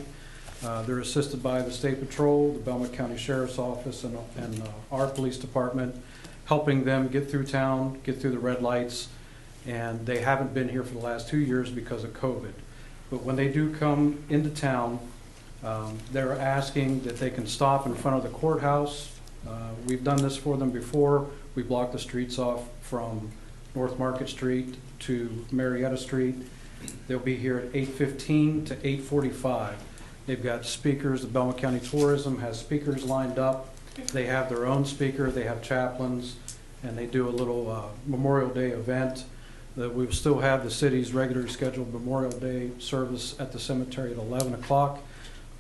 They're assisted by the State Patrol, the Belmont County Sheriff's Office, and our police department, helping them get through town, get through the red lights, and they haven't been here for the last 2 years because of COVID. But when they do come into town, they're asking that they can stop in front of the courthouse. We've done this for them before. We blocked the streets off from North Market Street to Marietta Street. They'll be here at 8:15 to 8:45. They've got speakers. The Belmont County Tourism has speakers lined up. They have their own speaker. They have chaplains, and they do a little Memorial Day event. We will still have the city's regularly scheduled Memorial Day service at the cemetery at 11 o'clock.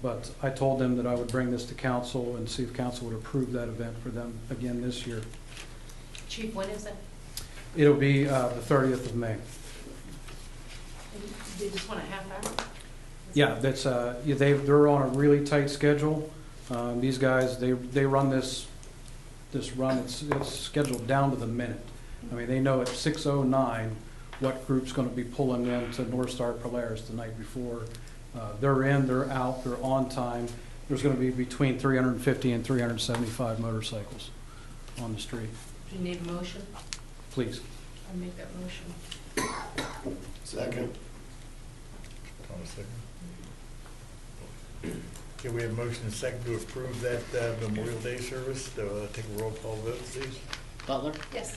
But I told them that I would bring this to council and see if council would approve that event for them again this year. Chief, when is it? It'll be the 30th of May. They just want a half hour? Yeah, that's they're on a really tight schedule. These guys, they run this run. It's scheduled down to the minute. I mean, they know at 6:09 what group's going to be pulling in to North Star Polaris the night before. They're in, they're out, they're on time. There's going to be between 350 and 375 motorcycles on the street. Do you need a motion? Please. I'll make that motion. Second. Okay, we have a motion and second to approve that Memorial Day service. Take a roll call vote, please. Butler? Yes.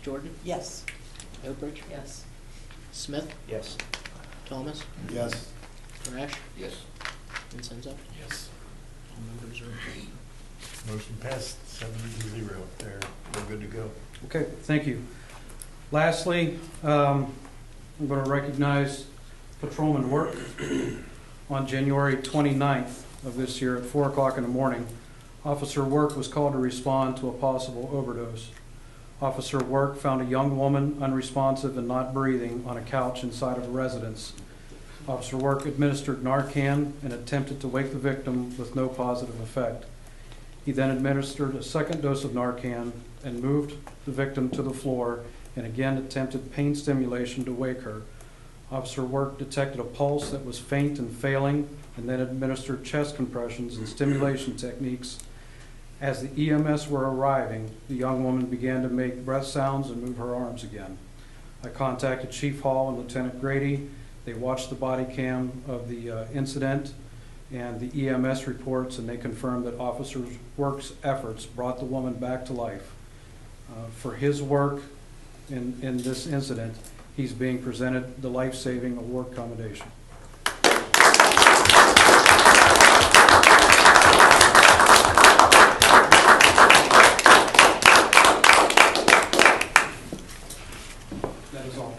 Jordan? Yes. Oakbridge? Yes. Smith? Yes. Thomas? Yes. Thrash? Yes. Vincenzo? Yes. All members are in favor. Motion passed 7-0. We're good to go. Okay, thank you. Lastly, I'm going to recognize patrolman work. On January 29th of this year at 4 o'clock in the morning, Officer Work was called to respond to a possible overdose. Officer Work found a young woman unresponsive and not breathing on a couch inside of a residence. Officer Work administered Narcan and attempted to wake the victim with no positive effect. He then administered a second dose of Narcan and moved the victim to the floor and again attempted pain stimulation to wake her. Officer Work detected a pulse that was faint and failing and then administered chest compressions and stimulation techniques. As the EMS were arriving, the young woman began to make breath sounds and move her arms again. I contacted Chief Hall and Lieutenant Grady. They watched the body cam of the incident and the EMS reports, and they confirmed that Officer Work's efforts brought the woman back to life. For his work in this incident, he's being presented the life-saving award commendation. That is all.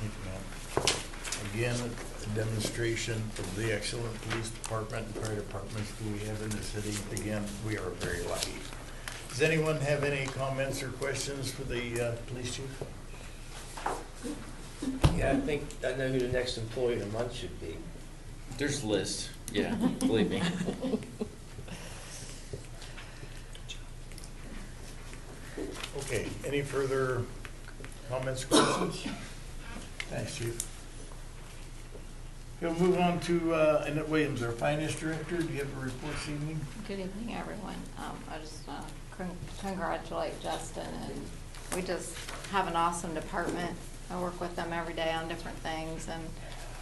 Thank you, ma'am. Again, a demonstration of the excellent police department and fire departments that we have in the city. Again, we are very lucky. Does anyone have any comments or questions for the police chief? Yeah, I think I know who the next employee of the month should be. There's a list. Yeah, believe me. Okay, any further comments, questions? Thanks, Chief. We'll move on to Annette Williams, our finance director. Do you have a report this evening? Good evening, everyone. I just congratulate Justin, and we just have an awesome department. I work with them every day on different things, and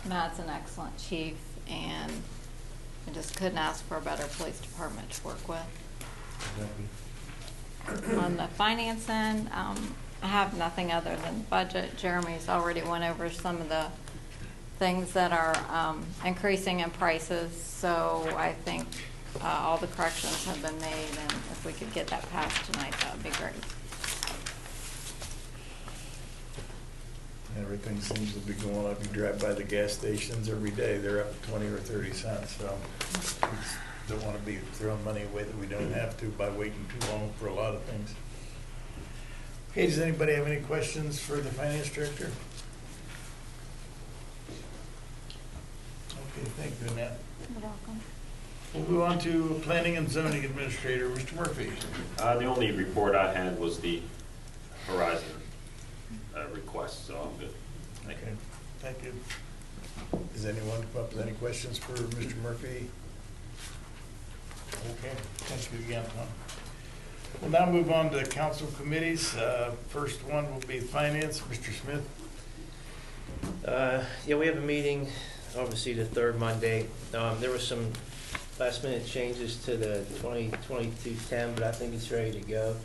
Matt's an excellent chief, and I just couldn't ask for a better police department to work with. On the finance end, I have nothing other than the budget. Jeremy's already went over some of the things that are increasing in prices, so I think all the corrections have been made, and if we could get that passed tonight, that would be great. Everything seems to be going up. You drive by the gas stations every day, they're up 20 or 30 cents, so we just don't want to be throwing money away that we don't have to by waiting too long for a lot of things. Okay, does anybody have any questions for the finance director? Okay, thank you, Annette. You're welcome. We'll move on to planning and zoning administrator, Mr. Murphy. The only report I had was the Horizon request, so I'm good. Thank you. Okay, thank you. Does anyone come up with any questions for Mr. Murphy? Okay, thank you again, Tom. We'll now move on to council committees. First one will be finance, Mr. Smith. Yeah, we have a meeting, obviously the third Monday. There were some last minute changes to the 2022-10, but I think it's ready to go.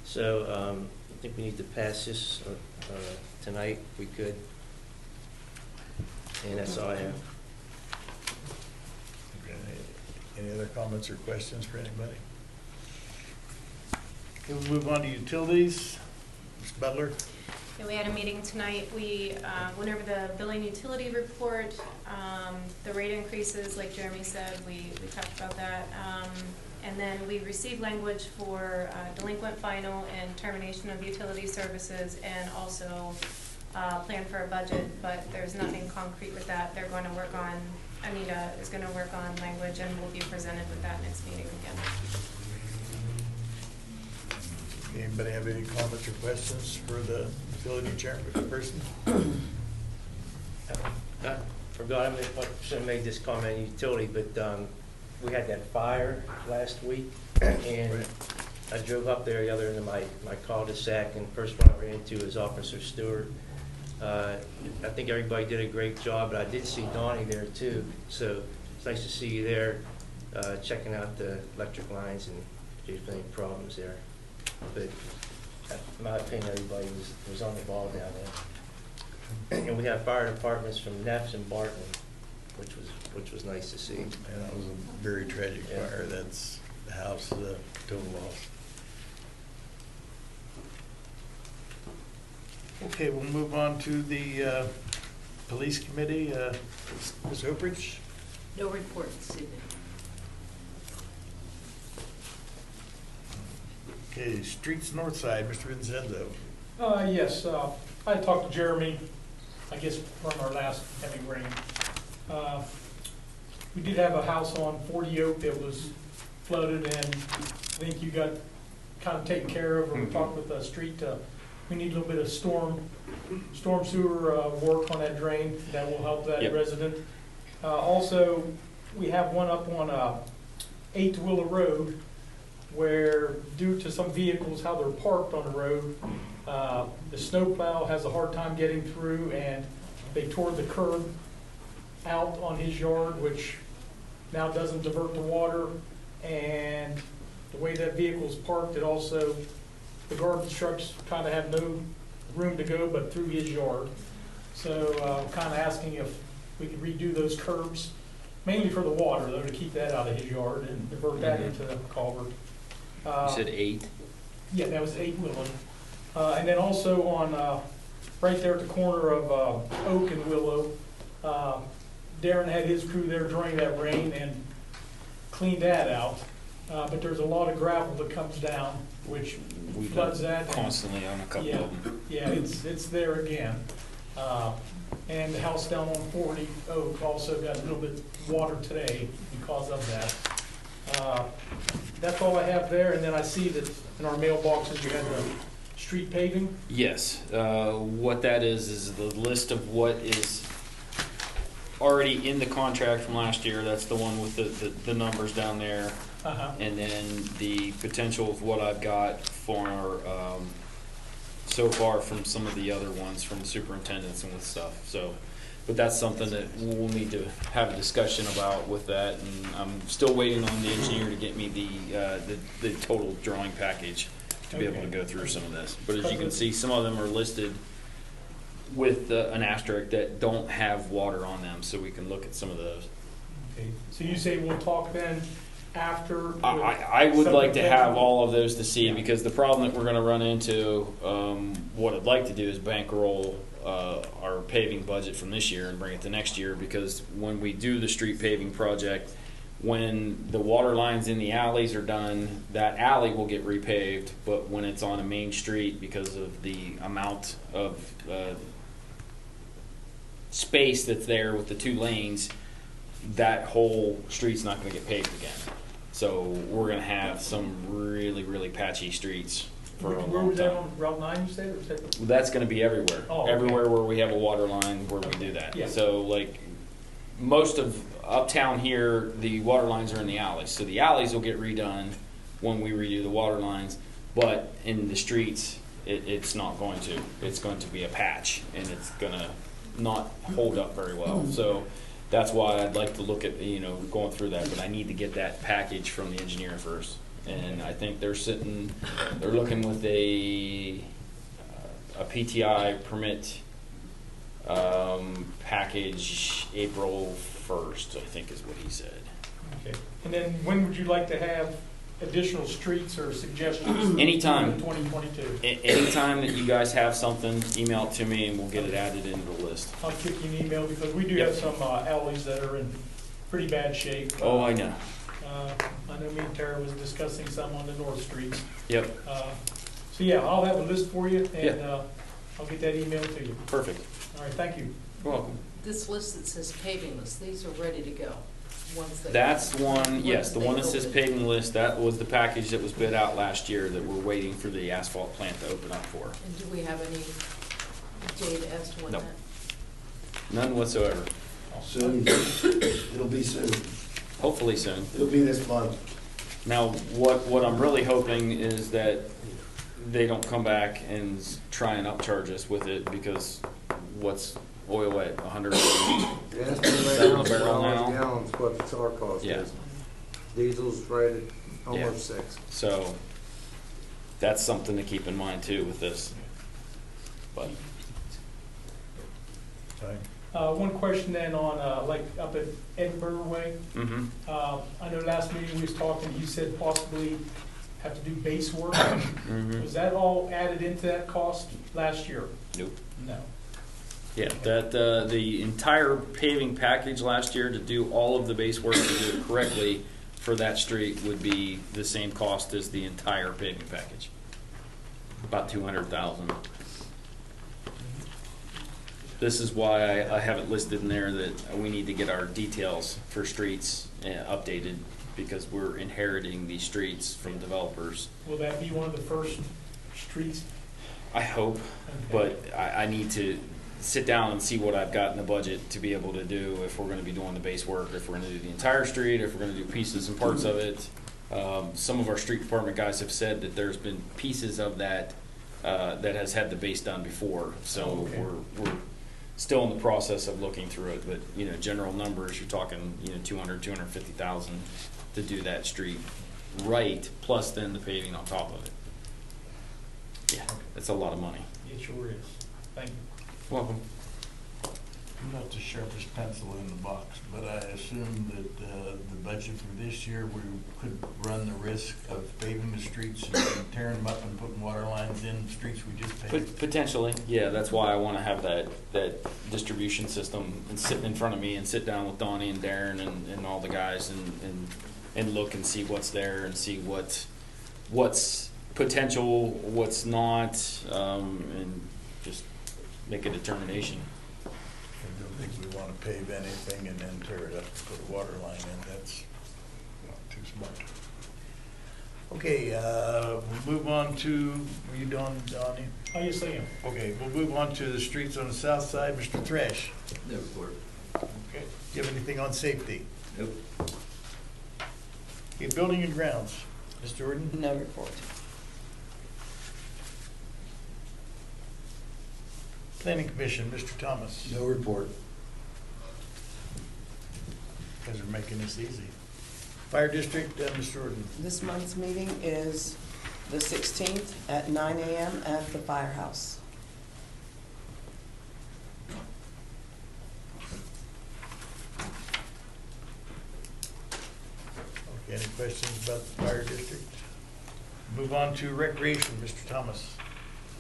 So I think we need to pass this tonight if we could. And that's all I have. Okay, any other comments or questions for anybody? Okay, we'll move on to utilities. Ms. Butler. Yeah, we had a meeting tonight. We went over the billing utility report, the rate increases, like Jeremy said, we talked about that. And then we received language for delinquent final and termination of utility services, and also plan for a budget, but there's nothing concrete with that. They're going to work on, Anita is going to work on language, and we'll be presented with that next meeting again. Anybody have any comments or questions for the utility chairperson? I forgot, I should have made this comment on utility, but we had that fire last week, and I drove up there the other end of my cul-de-sac, and first one I ran into is Officer Stewart. I think everybody did a great job, but I did see Donnie there too, so it's nice to see you there, checking out the electric lines and if there's any problems there. But in my opinion, everybody was on the ball down there. And we have fire departments from Neff and Barton, which was nice to see. And that was a very tragic fire. That's the house, the total loss. Okay, we'll move on to the police committee. Ms. Hopridge? No report this evening. Okay, streets north side, Mr. Vincenzo. Yes, I talked to Jeremy, I guess from our last heavy rain. We did have a house on 40 Oak that was flooded, and I think you got kind of taken care of, or we talked with the street. We need a little bit of storm sewer work on that drain. That will help that resident. Also, we have one up on 8th Willow Road, where due to some vehicles, how they're parked on the road, the snowplow has a hard time getting through, and they tore the curb out on his yard, which now doesn't divert the water. And the way that vehicle's parked, it also, the garbage trucks kind of have no room to go but through his yard. So I'm kind of asking if we could redo those curbs, mainly for the water, though, to keep that out of his yard and divert that into the culvert. You said 8? Yeah, that was 8 Willow. And then also on, right there at the corner of Oak and Willow, Darren had his crew there during that rain and cleaned that out. But there's a lot of gravel that comes down, which floods that. Constantly on a couple of them. Yeah, it's there again. And the house down on 40 Oak also got a little bit of water today because of that. That's all I have there, and then I see that in our mailboxes you had the street paving. Yes, what that is the list of what is already in the contract from last year. That's the one with the numbers down there. And then the potential of what I've got for so far from some of the other ones from superintendents and with stuff. So, but that's something that we'll need to have a discussion about with that. And I'm still waiting on the engineer to get me the total drawing package to be able to go through some of this. But as you can see, some of them are listed with an asterisk that don't have water on them, so we can look at some of those. Okay, so you say we'll talk then after? I would like to have all of those to see, Yeah. because the problem that we're gonna run into, what I'd like to do is bankroll our paving budget from this year and bring it to next year, because when we do the street paving project, when the water lines in the alleys are done, that alley will get repaved, but when it's on a main street, because of the amount of space that's there with the 2 lanes, that whole street's not gonna get paved again. So we're gonna have some really, really patchy streets for a Where long was that time. on Route 9, you said? Or was that- That's gonna be everywhere. Oh, okay. Everywhere where we have a water line, where we do that. Yeah. So like, most of uptown here, the water lines are in the alleys. So the alleys will get redone when we redo the water lines, but in the streets, it's not going to. It's going to be a patch, and it's gonna not hold up very well. So that's why I'd like to look at, going through that, but I need to get that package from the engineer first. And I think they're looking with a PTI permit package April 1st, I think is what he said. Okay, and then when would you like to have additional streets or suggestions? Anytime. In 2022. Anytime that you guys have something, email it to me and we'll get it added into the list. I'll kick you an email because we do have some alleys that are in pretty bad shape. Oh, I know. I know me and Tara was discussing some on the North Streets. Yep. So yeah, I'll have a list for you and Yeah. I'll get that email to you. Perfect. All right, thank you. You're welcome. This list that says paving list, these are ready to go. Ones that- That's one, yes, the ones one that they says opened. paving list, that was the package that was bid out last year that we're waiting for the asphalt plant to open up for. And do we have any data as to when No. that? None whatsoever. Soon, it'll be soon. Hopefully soon. It'll be this month. Now, what I'm really hoping is that they don't come back and try and upcharge us with it, because what's oil at 100 Gas $7 a barrel now? gallons, what our cost Yeah. is. Diesel's rated Yeah. almost 6. So that's something to keep in mind too with this. But One question then on, like up at Edinburgh Way. I know last meeting we was talking, you said possibly have to do base work. Was that all added into that cost last year? Nope. No. Yeah, that the entire paving package last year to do all of the base work to do it correctly for that street would be the same cost as the entire paving package. About $200,000. This is why I have it listed in there that we need to get our details for streets updated, because we're inheriting these streets from developers. Will that be one of the first streets? I hope, but I need to sit down and see what I've got in the budget to be able to do, if we're gonna be doing the base work, if we're gonna do the entire street, if we're gonna do pieces and parts of it. Some of our street department guys have said that there's been pieces of that that has had the base done before, so we're still in the process of looking through it, but, general numbers, you're talking, 250,000 to do that street right, plus then the paving on top of it. Yeah, that's a lot of money. It sure is. Thank you. Welcome. I'm not the sharpest pencil in the box, but I assume that the budget for this year, we could run the risk of paving the streets and tearing them up and putting water lines in streets we just paved. Potentially, yeah, that's why I want to have that distribution system and sit in front of me and sit down with Donnie and Darren and all the guys and look and see what's there and see what's potential, what's not, and just make a determination. I don't think we want to pave anything and then tear it up and put a water line in. That's not too smart. Okay, we'll move on to, are you done, Donnie? Oh, yes, I am. Okay, we'll move on to the streets on the south side. Mr. Thresh. No report. Okay. Do you have anything on safety? Nope. Okay, building and grounds. Ms. Jordan? No report. Planning Commission, Mr. Thomas. No report. You guys are making this easy. Fire District, Ms. Jordan. This month's meeting is the 16th at 9 a.m. at the firehouse. Okay, any questions about the fire district? Move on to recreation, Mr. Thomas.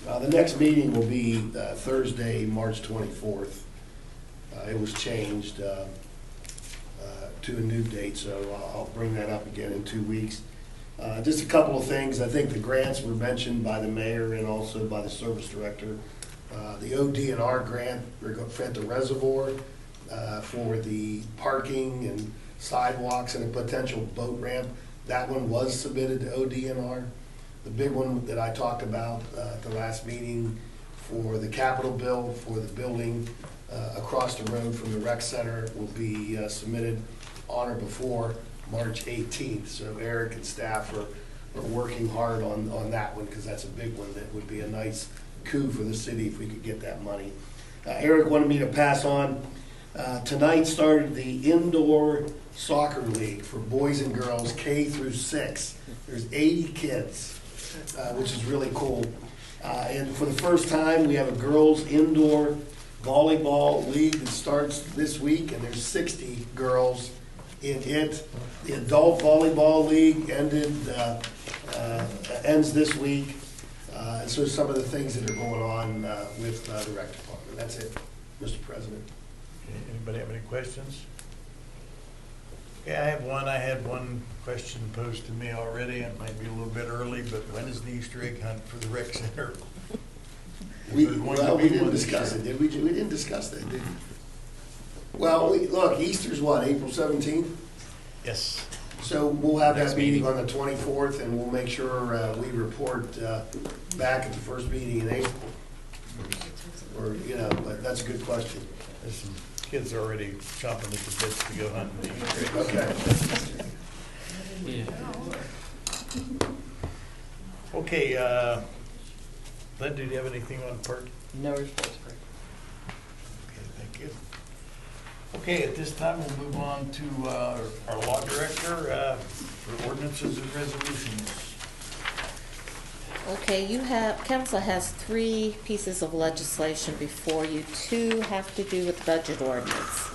The next meeting will be Thursday, March 24th. It was changed to a new date, so I'll bring that up again in 2 weeks. Just a couple of things. I think the grants were mentioned by the mayor and also by the service director. The ODNR grant at the reservoir for the parking and sidewalks and a potential boat ramp, that one was submitted to ODNR. The big one that I talked about at the last meeting for the capital bill for the building across the road from the rec center will be submitted on or before March 18th. So Eric and staff are working hard on that one because that's a big one that would be a nice coup for the city if we could get that money. Eric wanted me to pass on. Tonight started the indoor soccer league for boys and girls K through 6. There's 80 kids, which is really cool. And for the first time, we have a girls indoor volleyball league that starts this week, and there's 60 girls in it. The adult volleyball league ends this week. And so some of the things that are going on with the rec department. That's it, Mr. President. Okay, anybody have any questions? Okay, I have one. I had one question posed to me already. It might be a little bit early, but when is the Easter egg hunt for the rec center? We didn't discuss it, did we? We didn't discuss that, did we? Well, look, Easter's what, April 17th? Yes. So we'll have that meeting on the 24th, and we'll make sure we report back at the first meeting in April. Or, but that's a good question. There's some kids already chomping at the bits to go hunting the Easter eggs. Okay. Okay, Lynn, do you have anything on park? No reports, Craig. Okay, thank you. Okay, at this time, we'll move on to our law director for ordinances and resolutions. Okay, council has 3 pieces of legislation before you. 2 have to do with budget ordinance.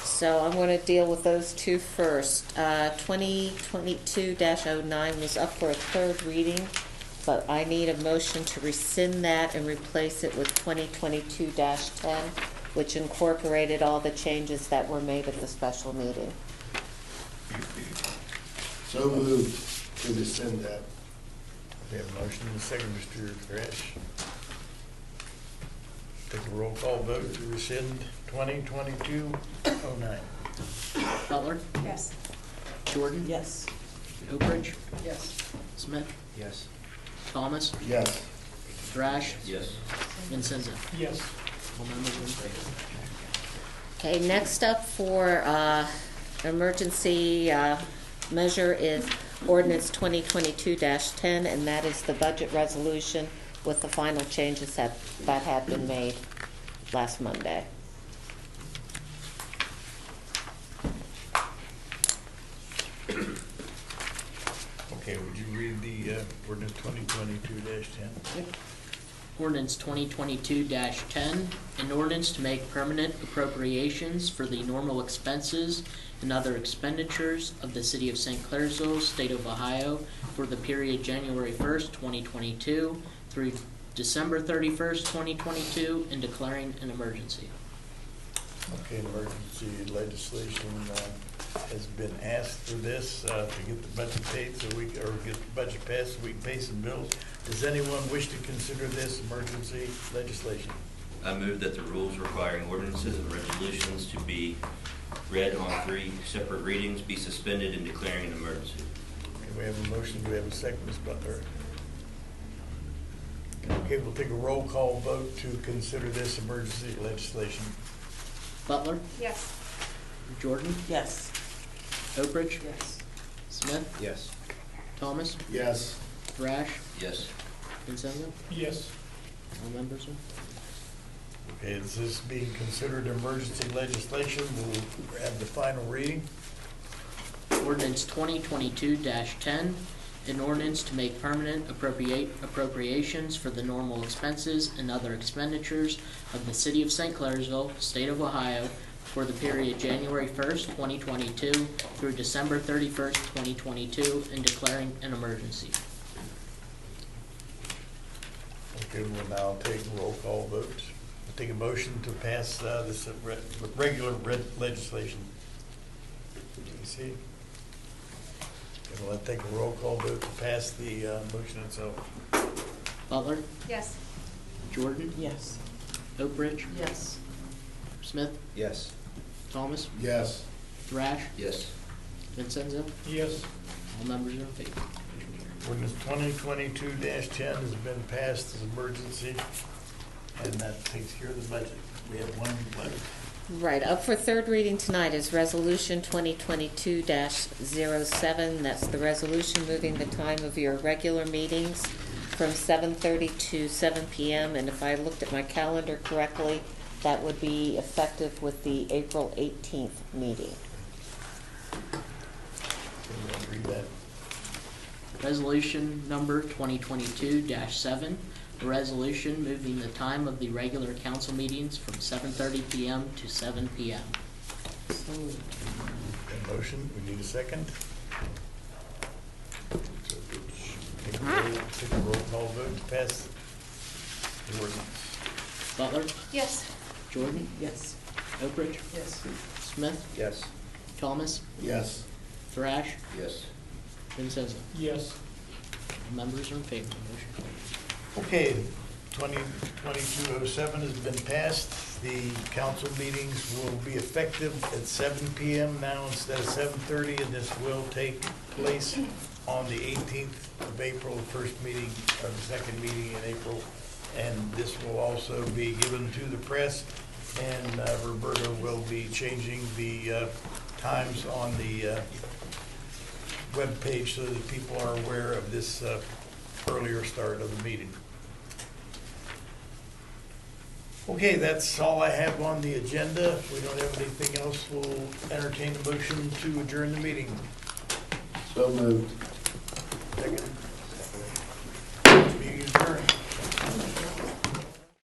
So I'm going to deal with those 2 first. 2022-09 was up for a 3rd reading, but I need a motion to rescind that and replace it with 2022-10, which incorporated all the changes that were made at the special meeting. So moved to rescind that. We have a motion and a second, Mr. Thresh. Take a roll call vote to rescind 2022-09. Butler? Yes. Jordan? Yes. Oakridge? Yes. Smith? Yes. Thomas? Yes. Thrash? Yes. Vincenzo? Yes. All members in favor. Okay, next up for emergency measure is ordinance 2022-10, and that is the budget resolution with the final changes that had been made last Monday. Okay, would you read the ordinance 2022-10? Ordinance 2022-10, an ordinance to make permanent appropriations for the normal expenses and other expenditures of the City of St.Clairsville, State of Ohio, for the period January 1st, 2022 through December 31st, 2022, and declaring an emergency. Okay, emergency legislation has been asked for this to get the budget paid or get the budget passed so we can pay some bills. Does anyone wish to consider this emergency legislation? I move that the rules requiring ordinances and resolutions to be read on 3 separate readings be suspended and declaring an emergency. Okay, we have a motion. Do we have a second, Ms. Butler? Okay, we'll take a roll call vote to consider this emergency legislation. Butler? Yes. Jordan? Yes. Oakridge? Yes. Smith? Yes. Thomas? Yes. Thrash? Yes. Vincenzo? Yes. All members in? Okay, this is being considered emergency legislation. We'll have the final reading. Ordinance 2022-10, an ordinance to make permanent appropriations for the normal expenses and other expenditures of the City of St. Clairsville, State of Ohio, for the period January 1st, 2022 through December 31st, 2022, and declaring an emergency. Okay, we'll now take roll call votes. We'll take a motion to pass this regular legislation. DC? Okay, we'll take a roll call vote to pass the motion itself. Butler? Yes. Jordan? Yes. Oakbridge? Yes. Smith? Yes. Thomas? Yes. Thrash? Yes. Vincenzo? Yes. All members are in favor. Ordinance 2022-10 has been passed as emergency, and that takes care of the budget. We have one letter. Right, up for third reading tonight is Resolution 2022-07. That's the resolution moving the time of your regular meetings from 7:30 to 7 p.m. And if I looked at my calendar correctly, that would be effective with the April 18th meeting. Can you read that? Resolution number 2022-7, a resolution moving the time of the regular council meetings from 7:30 p.m. to 7 p.m. So moved. A motion, we need a second. So take a roll call vote to pass the ordinance. Butler? Yes. Jordan? Yes. Oakbridge? Yes. Smith? Yes. Thomas? Yes. Thrash? Yes. Vincenzo? Yes. All members are in favor. Motion carries. Okay, 2022-07 has been passed. The council meetings will be effective at 7 p.m. now instead of 7:30, and this will take place on the 18th of April, the first meeting, or the second meeting in April. And this will also be given to the press, and Roberta will be changing the times on the webpage so that people are aware of this earlier start of the meeting. Okay, that's all I have on the agenda. If we don't have anything else, we'll entertain a motion to adjourn the meeting. So moved. Second.